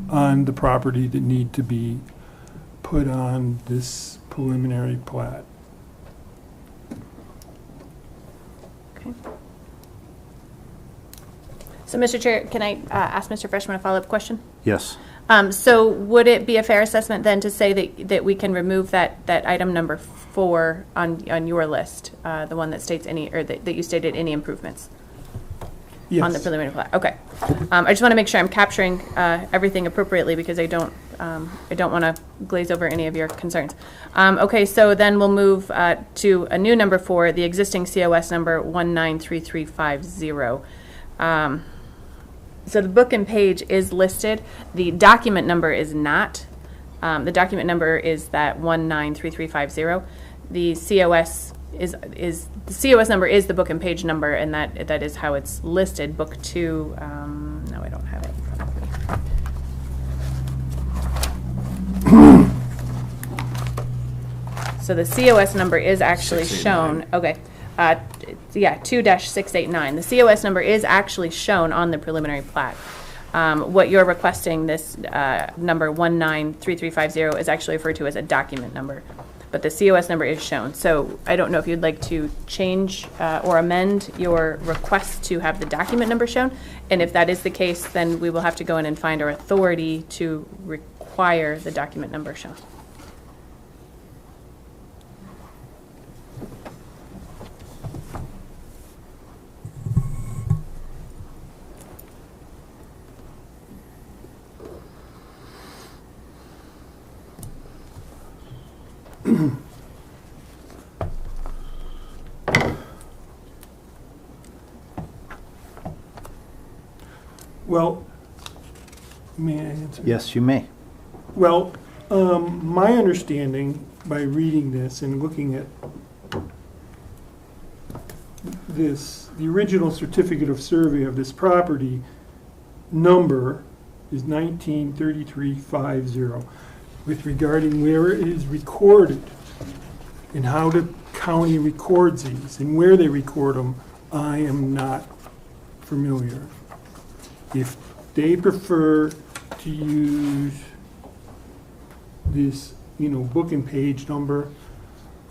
Speaker 3: on the property that need to be put on this preliminary plat?
Speaker 2: Okay. So, Mr. Chair, can I ask Mr. Freshman a follow-up question?
Speaker 1: Yes.
Speaker 2: So would it be a fair assessment then to say that we can remove that item number 4 on your list, the one that states any, or that you stated any improvements on the
Speaker 3: Yes.
Speaker 2: preliminary plat? Okay. I just want to make sure I'm capturing everything appropriately because I don't want to glaze over any of your concerns. Okay, so then we'll move to a new number 4, the existing COS number 193350. So the book and page is listed. The document number is not. The document number is that 193350. The COS is the COS number is the book and page number, and that is how it's listed. Book 2. No, I don't have it in front of me. So So the COS number is actually
Speaker 7: 689.
Speaker 2: shown, okay. Yeah, 2-689. The COS number is actually shown on the preliminary plat. What you're requesting, this number 193350, is actually referred to as a document number, but the COS number is shown. So I don't know if you'd like to change or amend your request to have the document number shown, and if that is the case, then we will have to go in and find our authority to require the document number shown.
Speaker 3: Well, may I answer?
Speaker 1: Yes, you may.
Speaker 3: Well, my understanding by reading this and looking at this, the original certificate of survey of this property number is 193350, with regarding where it is recorded and how the county records these and where they record them, I am not familiar. If they prefer to use this, book and page number,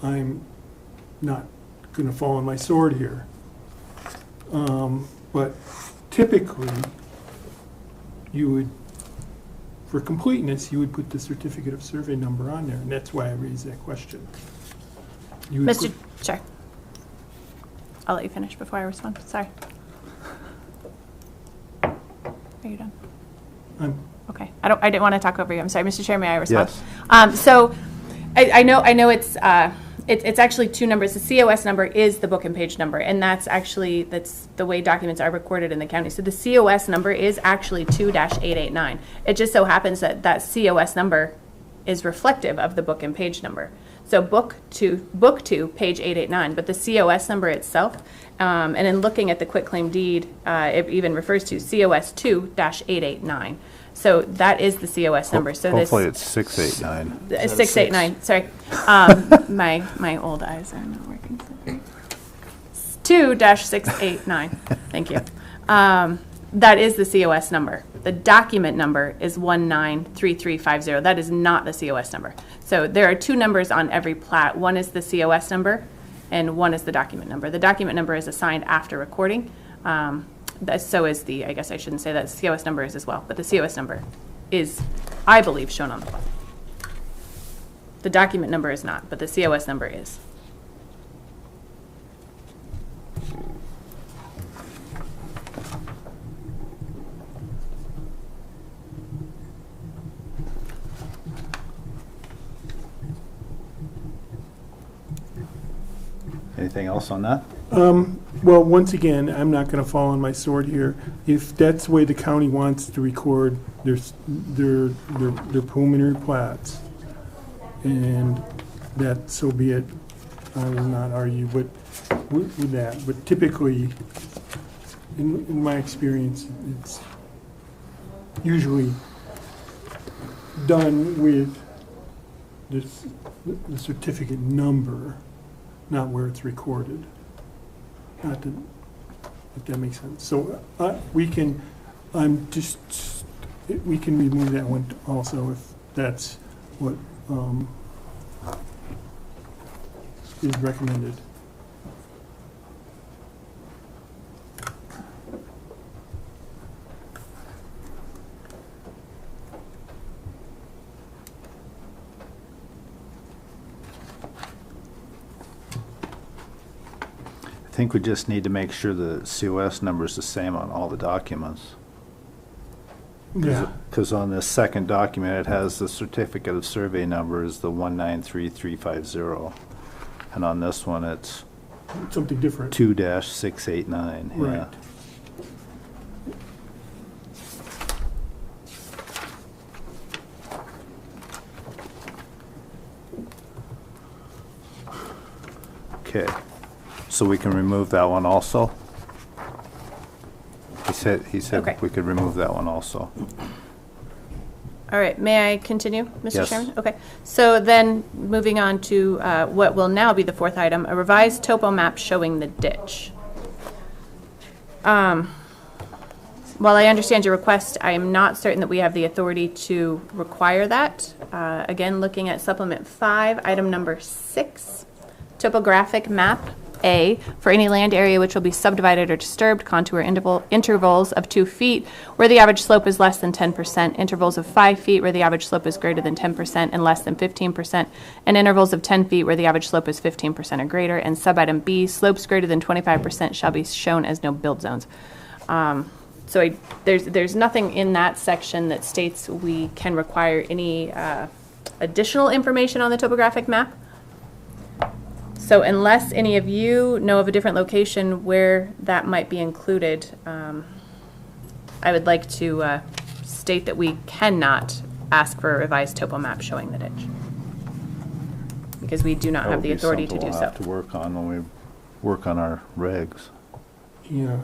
Speaker 3: I'm not gonna fall on my sword here. But typically, you would, for completeness, you would put the certificate of survey number on there, and that's why I raised that question. You would
Speaker 2: Mr.
Speaker 3: put-
Speaker 2: Chair, I'll let you finish before I respond. Sorry. Are you done? Okay. I didn't want to talk over you. I'm sorry, Mr. Chair, may I respond?
Speaker 1: Yes.
Speaker 2: So I know it's actually two numbers. The COS number is the book and page number, and that's the way documents are recorded in the county. So the COS number is actually 2-889. It just so happens that COS number is reflective of the book and page number. So book two, page 889, but the COS number itself, and in looking at the quitclaim deed, it even refers to COS 2-889. So that is the COS number. So
Speaker 1: Hopefully it's 689.
Speaker 2: 689. Sorry, my old eyes are not working. 2-689. Thank you. That is the COS number. The document number is 193350. That is not the COS number. So there are two numbers on every plat. One is the COS number, and one is the document number. The document number is assigned after recording. So is I guess I shouldn't say that, the COS number is as well, but the COS number is, I believe, shown on the plat. The document number is not, but the COS number is.
Speaker 1: Anything else on that?
Speaker 3: Well, once again, I'm not gonna fall on my sword here. If that's the way the county wants to record their preliminary plats, and that, so be it. I will not argue with that, but typically, in my experience, it's usually done with the certificate number, not where it's recorded. Not that, if that makes sense. So we can remove that one also if that's what is recommended.
Speaker 1: I think we just need to make sure the COS number is the same on all the documents.
Speaker 3: Yeah.
Speaker 1: Because on this second document, it has the certificate of survey number is the 193350. And on this one, it's
Speaker 3: Something different.
Speaker 1: 2-689.
Speaker 3: Right.
Speaker 1: Yeah. Okay, so we can remove that one also? He said
Speaker 2: Okay.
Speaker 1: we could remove that one also.
Speaker 2: All right, may I continue, Mr.
Speaker 1: Yes.
Speaker 2: Chairman? Okay, so then, moving on to what will now be the fourth item, a revised topo map showing the ditch. While I understand your request, I am not certain that we have the authority to require that. Again, looking at supplement 5, item number 6, topographic map A, for any land area which will be subdivided or disturbed, contour intervals of 2 feet where the average slope is less than 10%, intervals of 5 feet where the average slope is greater than 10% and less than 15%, and intervals of 10 feet where the average slope is 15% or greater. And subitem B, slopes greater than 25% shall be shown as no build zones. So there's nothing in that section that states we can require any additional information on the topographic map. So unless any of you know of a different location where that might be included, I would like to state that we cannot ask for a revised topo map showing the ditch, because we do not have the authority to do
Speaker 1: We'll
Speaker 2: so.
Speaker 1: have to work on when we work on our regs.
Speaker 3: Yeah,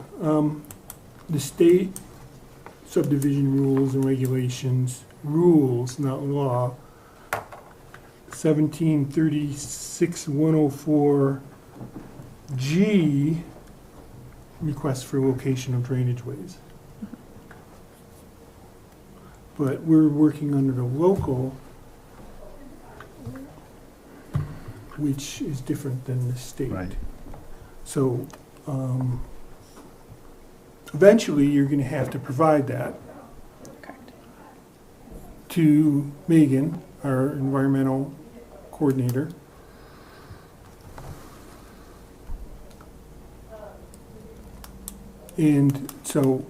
Speaker 3: the state subdivision rules and regulations, rules, not law, 1736-104G, request for location of drainage ways. But we're working under the local, which is different than the state.
Speaker 1: Right.
Speaker 3: So, eventually, you're gonna have to provide that
Speaker 2: Correct.
Speaker 3: to Megan, our environmental coordinator. And so,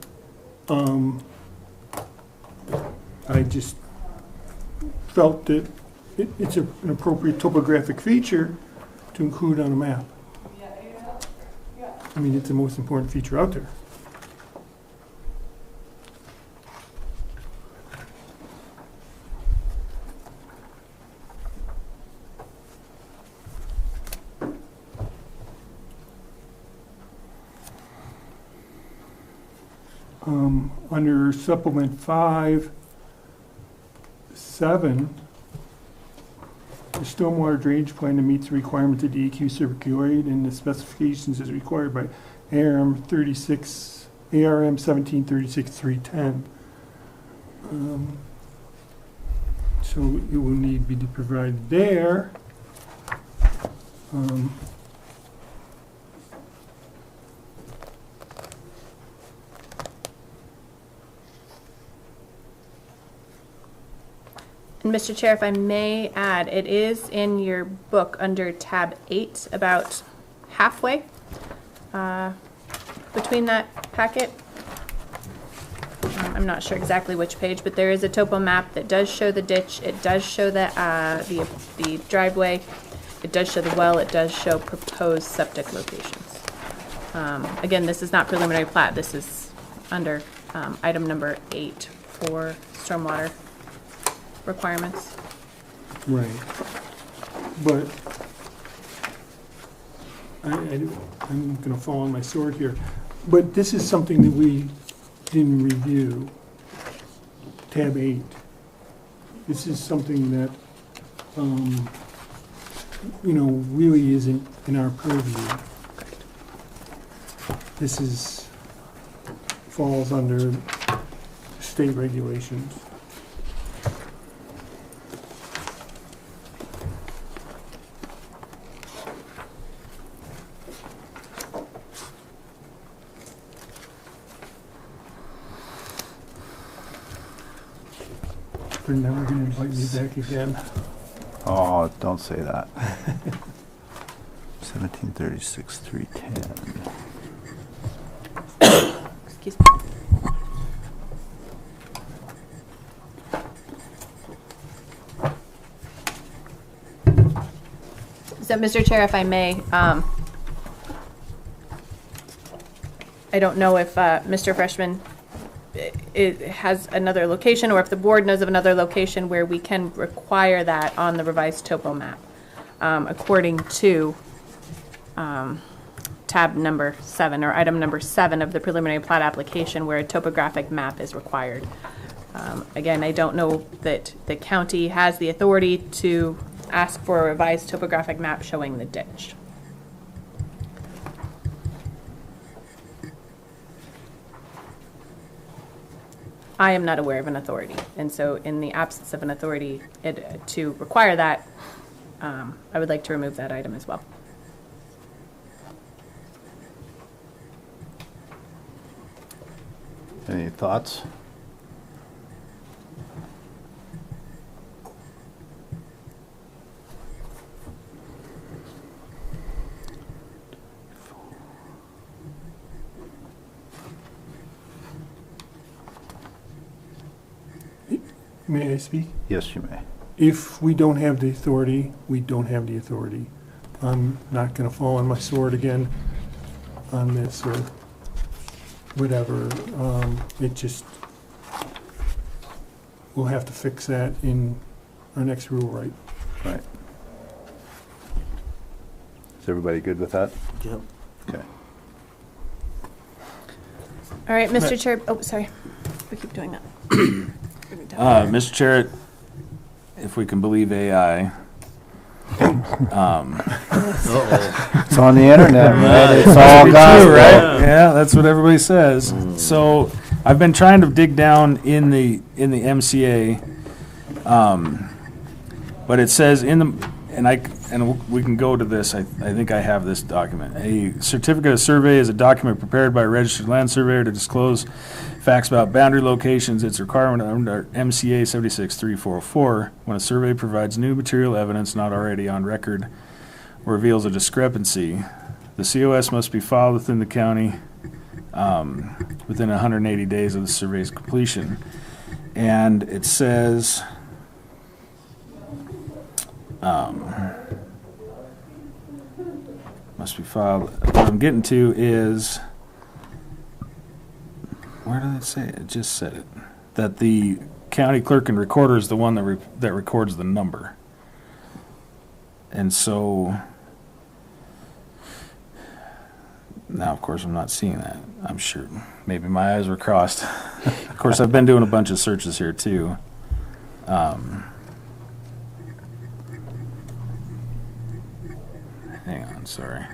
Speaker 3: I just felt that it's an appropriate topographic feature to include on a map. I mean, it's the most important feature out there. Under supplement 5, 7, the stormwater drainage plan that meets the requirements of DEQ circularity and the specifications as required by ARM 1736-310. So it will need to be provided there.
Speaker 2: And Mr. Chair, if I may add, it is in your book under tab 8, about halfway between that packet. I'm not sure exactly which page, but there is a topo map that does show the ditch. It does show the driveway. It does show the well. It does show proposed septic locations. Again, this is not preliminary plat. This is under item number 8 for stormwater requirements.
Speaker 3: Right. But I'm gonna fall on my sword here. But this is something that we didn't review, tab 8. This is something that, really isn't in our purview. This falls under state regulations. They're never gonna invite me back again.
Speaker 1: Oh, don't say that. 1736-310.
Speaker 2: Excuse me. So, Mr. Chair, if I may, I don't know if Mr. Freshman it has another location, or if the board knows of another location where we can require that on the revised topo map, according to tab number 7, or item number 7 of the preliminary plat application, where a topographic map is required. Again, I don't know that the county has the authority to ask for a revised topographic map showing the ditch. I am not aware of an authority, and so in the absence of an authority to require that, I would like to remove that item as well.
Speaker 1: Any thoughts?
Speaker 3: May I speak?
Speaker 1: Yes, you may.
Speaker 3: If we don't have the authority, we don't have the authority. I'm not gonna fall on my sword again on this or whatever. It just, we'll have to fix that in our next rule, right?
Speaker 1: Right. Is everybody good with that?
Speaker 8: Yep.
Speaker 1: Okay.
Speaker 2: All right, Mr. Chair, oh, sorry, we keep doing that.
Speaker 7: Mr. Chair, if we can believe AI,
Speaker 1: It's on the internet, right? It's all gospel.
Speaker 7: right? Yeah, that's what everybody says. So I've been trying to dig down in the MCA, but it says and we can go to this. I think I have this document. A certificate of survey is a document prepared by a registered land surveyor to disclose facts about boundary locations. It's a requirement under MCA 76-3404 when a survey provides new material evidence not already on record or reveals a discrepancy. The COS must be filed within the county within 180 days of the survey's completion. And it says, must be filed. What I'm getting to is, where did it say it? It just said it. That the county clerk and recorder is the one that records the number. And so, now of course I'm not seeing that. I'm sure, maybe my eyes were crossed. Of course I've been doing a bunch of searches here too. Hang on, sorry.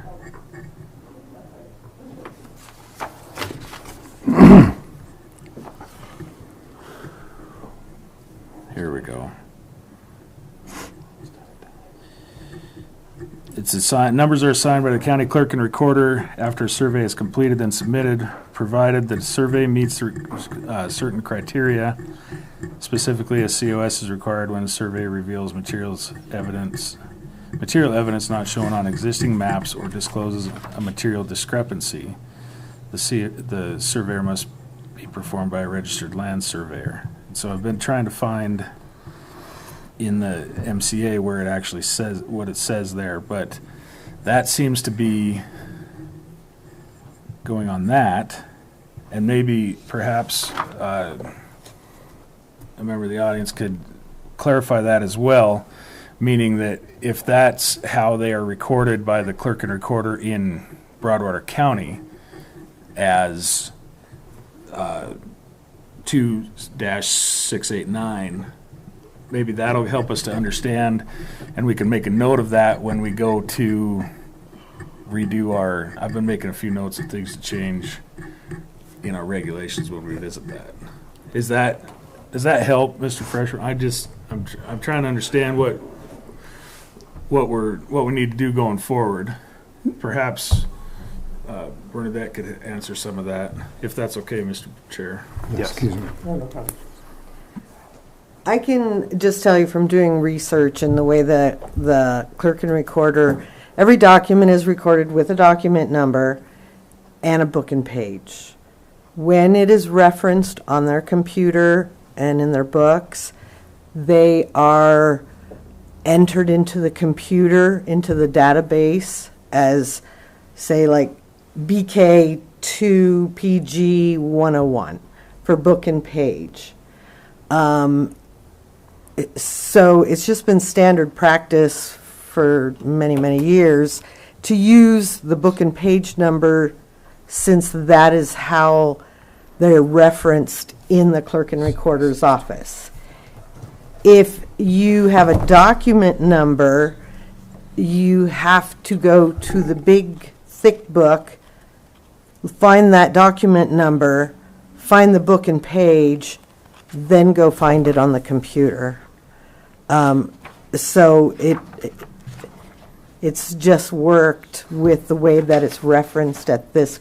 Speaker 7: Here we go. It's assigned, numbers are assigned by the county clerk and recorder after a survey is completed and submitted, provided that the survey meets certain criteria. Specifically, a COS is required when a survey reveals material evidence not shown on existing maps or discloses a material discrepancy. The surveyor must be performed by a registered land surveyor. So I've been trying to find in the MCA where it actually says what it says there, but that seems to be going on that, and maybe perhaps a member of the audience could clarify that as well, meaning that if that's how they are recorded by the clerk and recorder in Broadwater County as 2-689, maybe that'll help us to understand, and we can make a note of that when we go to redo our, I've been making a few notes of things to change in our regulations when we visit that. Does that help, Mr. Fresher? I'm trying to understand what we need to do going forward. Perhaps Bernadette could answer some of that, if that's okay, Mr. Chair.
Speaker 1: Yes.
Speaker 4: Excuse me.
Speaker 5: I can just tell you from doing research and the way that the clerk and recorder, every document is recorded with a document number and a book and page. When it is referenced on their computer and in their books, they are entered into the computer, into the database as, say, like BK2PG101 for book and page. So it's just been standard practice for many, many years to use the book and page number, since that is how they're referenced in the clerk and recorder's office. If you have a document number, you have to go to the big, thick book, find that document number, find the book and page, then go find it on the computer. So it's just worked with the way that it's referenced at this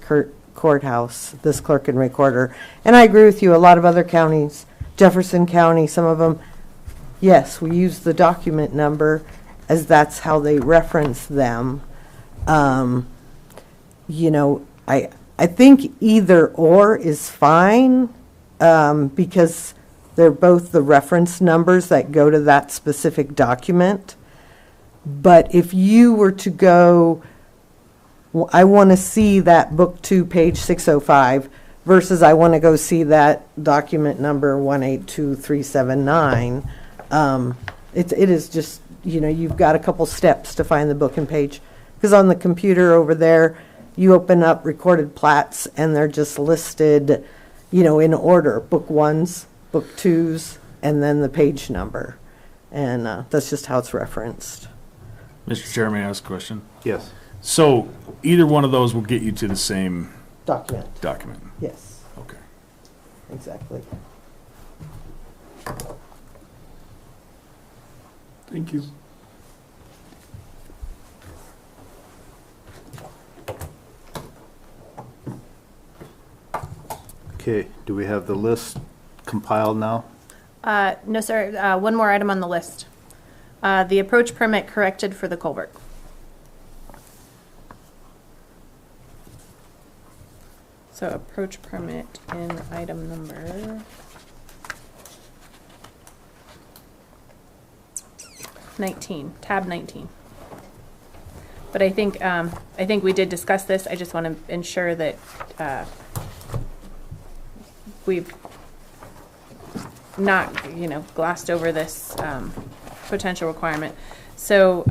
Speaker 5: courthouse, this clerk and recorder. And I agree with you, a lot of other counties, Jefferson County, some of them, yes, we use the document number as that's how they reference them. You know, I think either or is fine, because they're both the reference numbers that go to that specific document. But if you were to go, I want to see that book 2, page 605, versus I want to go see that document number 182379, it is just, you know, you've got a couple steps to find the book and page. Because on the computer over there, you open up recorded plats and they're just listed, you know, in order, book 1s, book 2s, and then the page number. And that's just how it's referenced.
Speaker 7: Mr. Chair, may I ask a question?
Speaker 1: Yes.
Speaker 7: So either one of those will get you to the same
Speaker 5: Document,
Speaker 7: document?
Speaker 5: yes,
Speaker 7: Okay.
Speaker 5: exactly.
Speaker 3: Thank you.
Speaker 1: Okay, do we have the list compiled now?
Speaker 2: No, sir. One more item on the list. The approach permit corrected for the culvert. So approach permit in item number 19, tab 19. But I think we did discuss this. I just want to ensure that we've not, you know, glossed over this potential requirement. So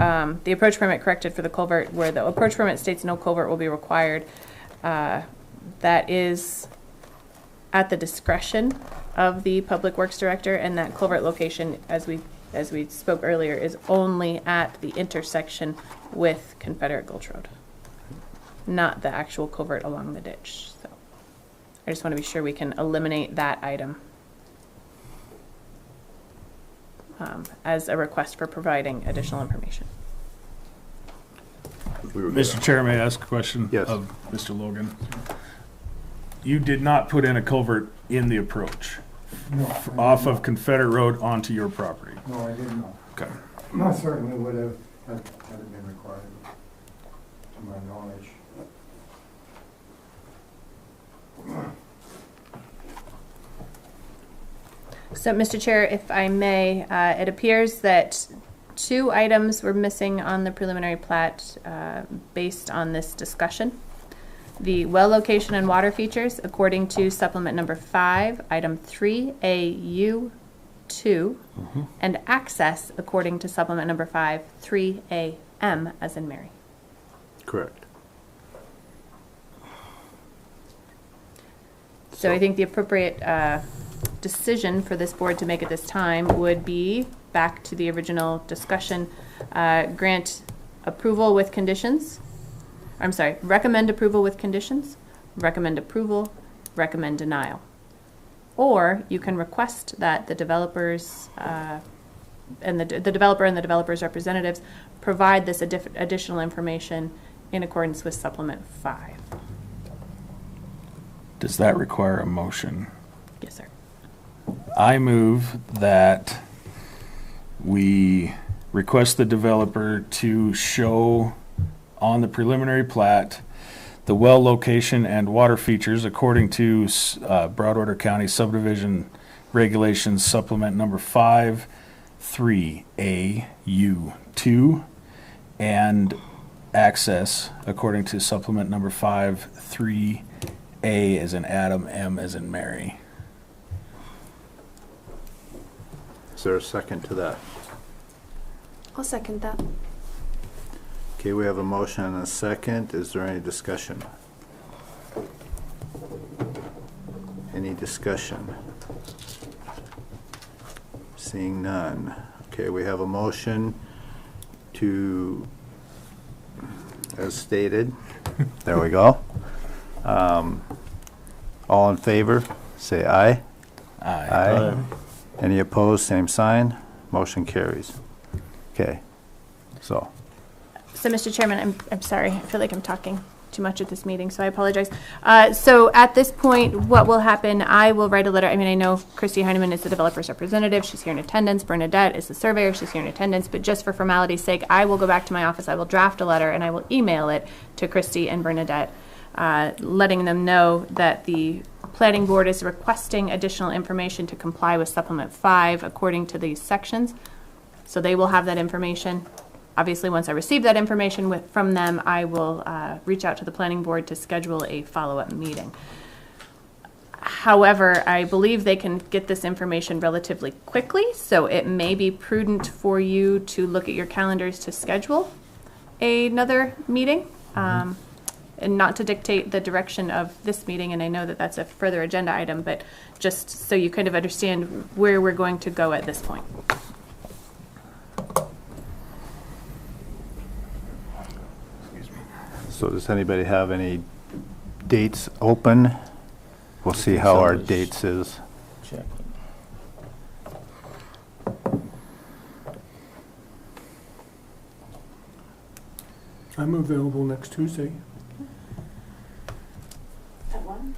Speaker 2: the approach permit corrected for the culvert, where the approach permit states no culvert will be required. That is at the discretion of the Public Works Director, and that culvert location, as we spoke earlier, is only at the intersection with Confederate Gulch Road, not the actual culvert along the ditch. So I just want to be sure we can eliminate that item as a request for providing additional information.
Speaker 7: Mr. Chair, may I ask a question?
Speaker 1: Yes.
Speaker 7: Of Mr. Logan? You did not put in a culvert in the approach off of Confederate Road onto your property?
Speaker 4: No, I didn't know.
Speaker 7: Okay.
Speaker 4: I certainly would have, had it been required, to my knowledge.
Speaker 2: So, Mr. Chair, if I may, it appears that 2 items were missing on the preliminary plat based on this discussion. The well location and water features, according to supplement number 5, item 3AU2, and access, according to supplement number 5, 3AM, as in Mary.
Speaker 1: Correct.
Speaker 2: So I think the appropriate decision for this board to make at this time would be, back to the original discussion, grant approval with conditions. I'm sorry, recommend approval with conditions, recommend approval, recommend denial. Or you can request that the developers and the developer and the developer's representatives provide this additional information in accordance with supplement 5.
Speaker 7: Does that require a motion?
Speaker 2: Yes, sir.
Speaker 7: I move that we request the developer to show on the preliminary plat the well location and water features according to Broadwater County Subdivision Regulations Supplement number 5, 3AU2, and access according to Supplement number 5, 3A as in Adam, M as in Mary.
Speaker 1: Is there a second to that?
Speaker 6: I'll second that.
Speaker 1: Okay, we have a motion and a second. Is there any discussion? Any discussion? Seeing none. Okay, we have a motion to, as stated, there we go. All in favor, say aye.
Speaker 7: Aye.
Speaker 1: Any opposed, same sign. Motion carries. Okay, so,
Speaker 2: So, Mr. Chairman, I'm sorry. I feel like I'm talking too much at this meeting, so I apologize. So at this point, what will happen, I will write a letter. I mean, I know Christy Heineman is the developer's representative. She's here in attendance. Bernadette is the surveyor. She's here in attendance. But just for formality's sake, I will go back to my office. I will draft a letter, and I will email it to Christy and Bernadette, letting them know that the planning board is requesting additional information to comply with Supplement 5 according to these sections. So they will have that information. Obviously, once I receive that information from them, I will reach out to the planning board to schedule a follow-up meeting. However, I believe they can get this information relatively quickly, so it may be prudent for you to look at your calendars to schedule another meeting, and not to dictate the direction of this meeting, and I know that that's a further agenda item, but just so you kind of understand where we're going to go at this point.
Speaker 1: so does anybody have any dates open? We'll see how our dates is.
Speaker 8: Check.
Speaker 3: I'm available next Tuesday.
Speaker 6: At 1?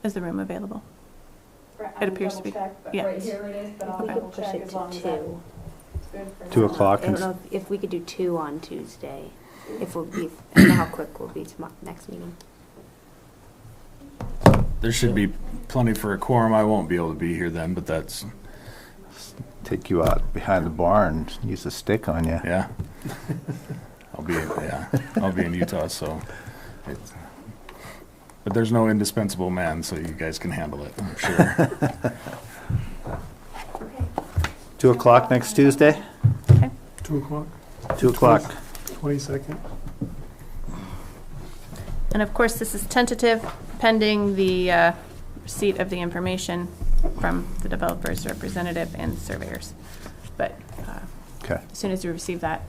Speaker 2: Is the room available? It appears to be. Yeah.
Speaker 6: Right here it is, but I'll
Speaker 2: Okay.
Speaker 6: double
Speaker 9: Push
Speaker 6: check
Speaker 9: it
Speaker 6: as
Speaker 9: to
Speaker 6: long as
Speaker 9: 2.
Speaker 6: that's good for
Speaker 1: 2
Speaker 6: now.
Speaker 1: o'clock.
Speaker 9: I don't know if we could do 2 on Tuesday, if we'll be, I don't know how quick we'll be tomorrow, next meeting.
Speaker 7: There should be plenty for a quorum. I won't be able to be here then, but that's,
Speaker 1: Take you out behind the barn, use a stick on you.
Speaker 7: yeah. I'll be in Utah, so. it's- But there's no indispensable man, so you guys can handle it, I'm sure.
Speaker 1: 2 o'clock next Tuesday?
Speaker 3: 2 o'clock,
Speaker 1: 2 o'clock.
Speaker 3: 22nd.
Speaker 2: And of course, this is tentative pending the receipt of the information from the developer's representative and surveyors. But
Speaker 1: Okay.
Speaker 2: as soon as we receive that,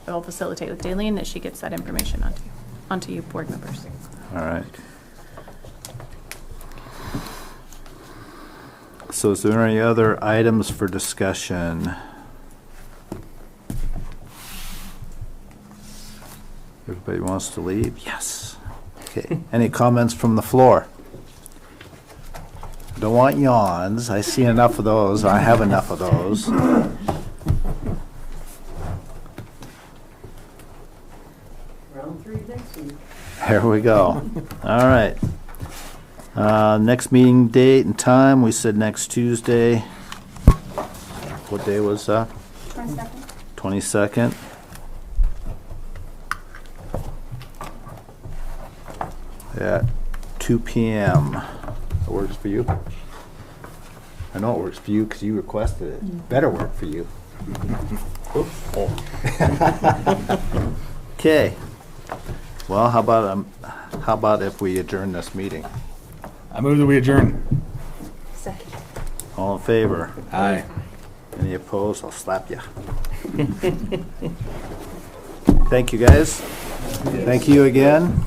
Speaker 2: I will facilitate with Daleen that she gets that information onto you board members.
Speaker 1: All right. So is there any other items for discussion? Everybody wants to leave? Yes. Okay. Any comments from the floor? Don't want yawns. I see enough of those. I have enough of those.
Speaker 5: Round 3 next week.
Speaker 1: There we go. All right. Next meeting date and time, we said next Tuesday. What day was that? 22nd. At 2 p.m. That works for you? I know it works for you because you requested it. Better work for you. Okay. Well, how about if we adjourn this meeting?
Speaker 7: I move that we adjourn.
Speaker 9: Second.
Speaker 1: All in favor?
Speaker 7: Aye.
Speaker 1: Any opposed? I'll slap you. Thank you, guys. Thank you again.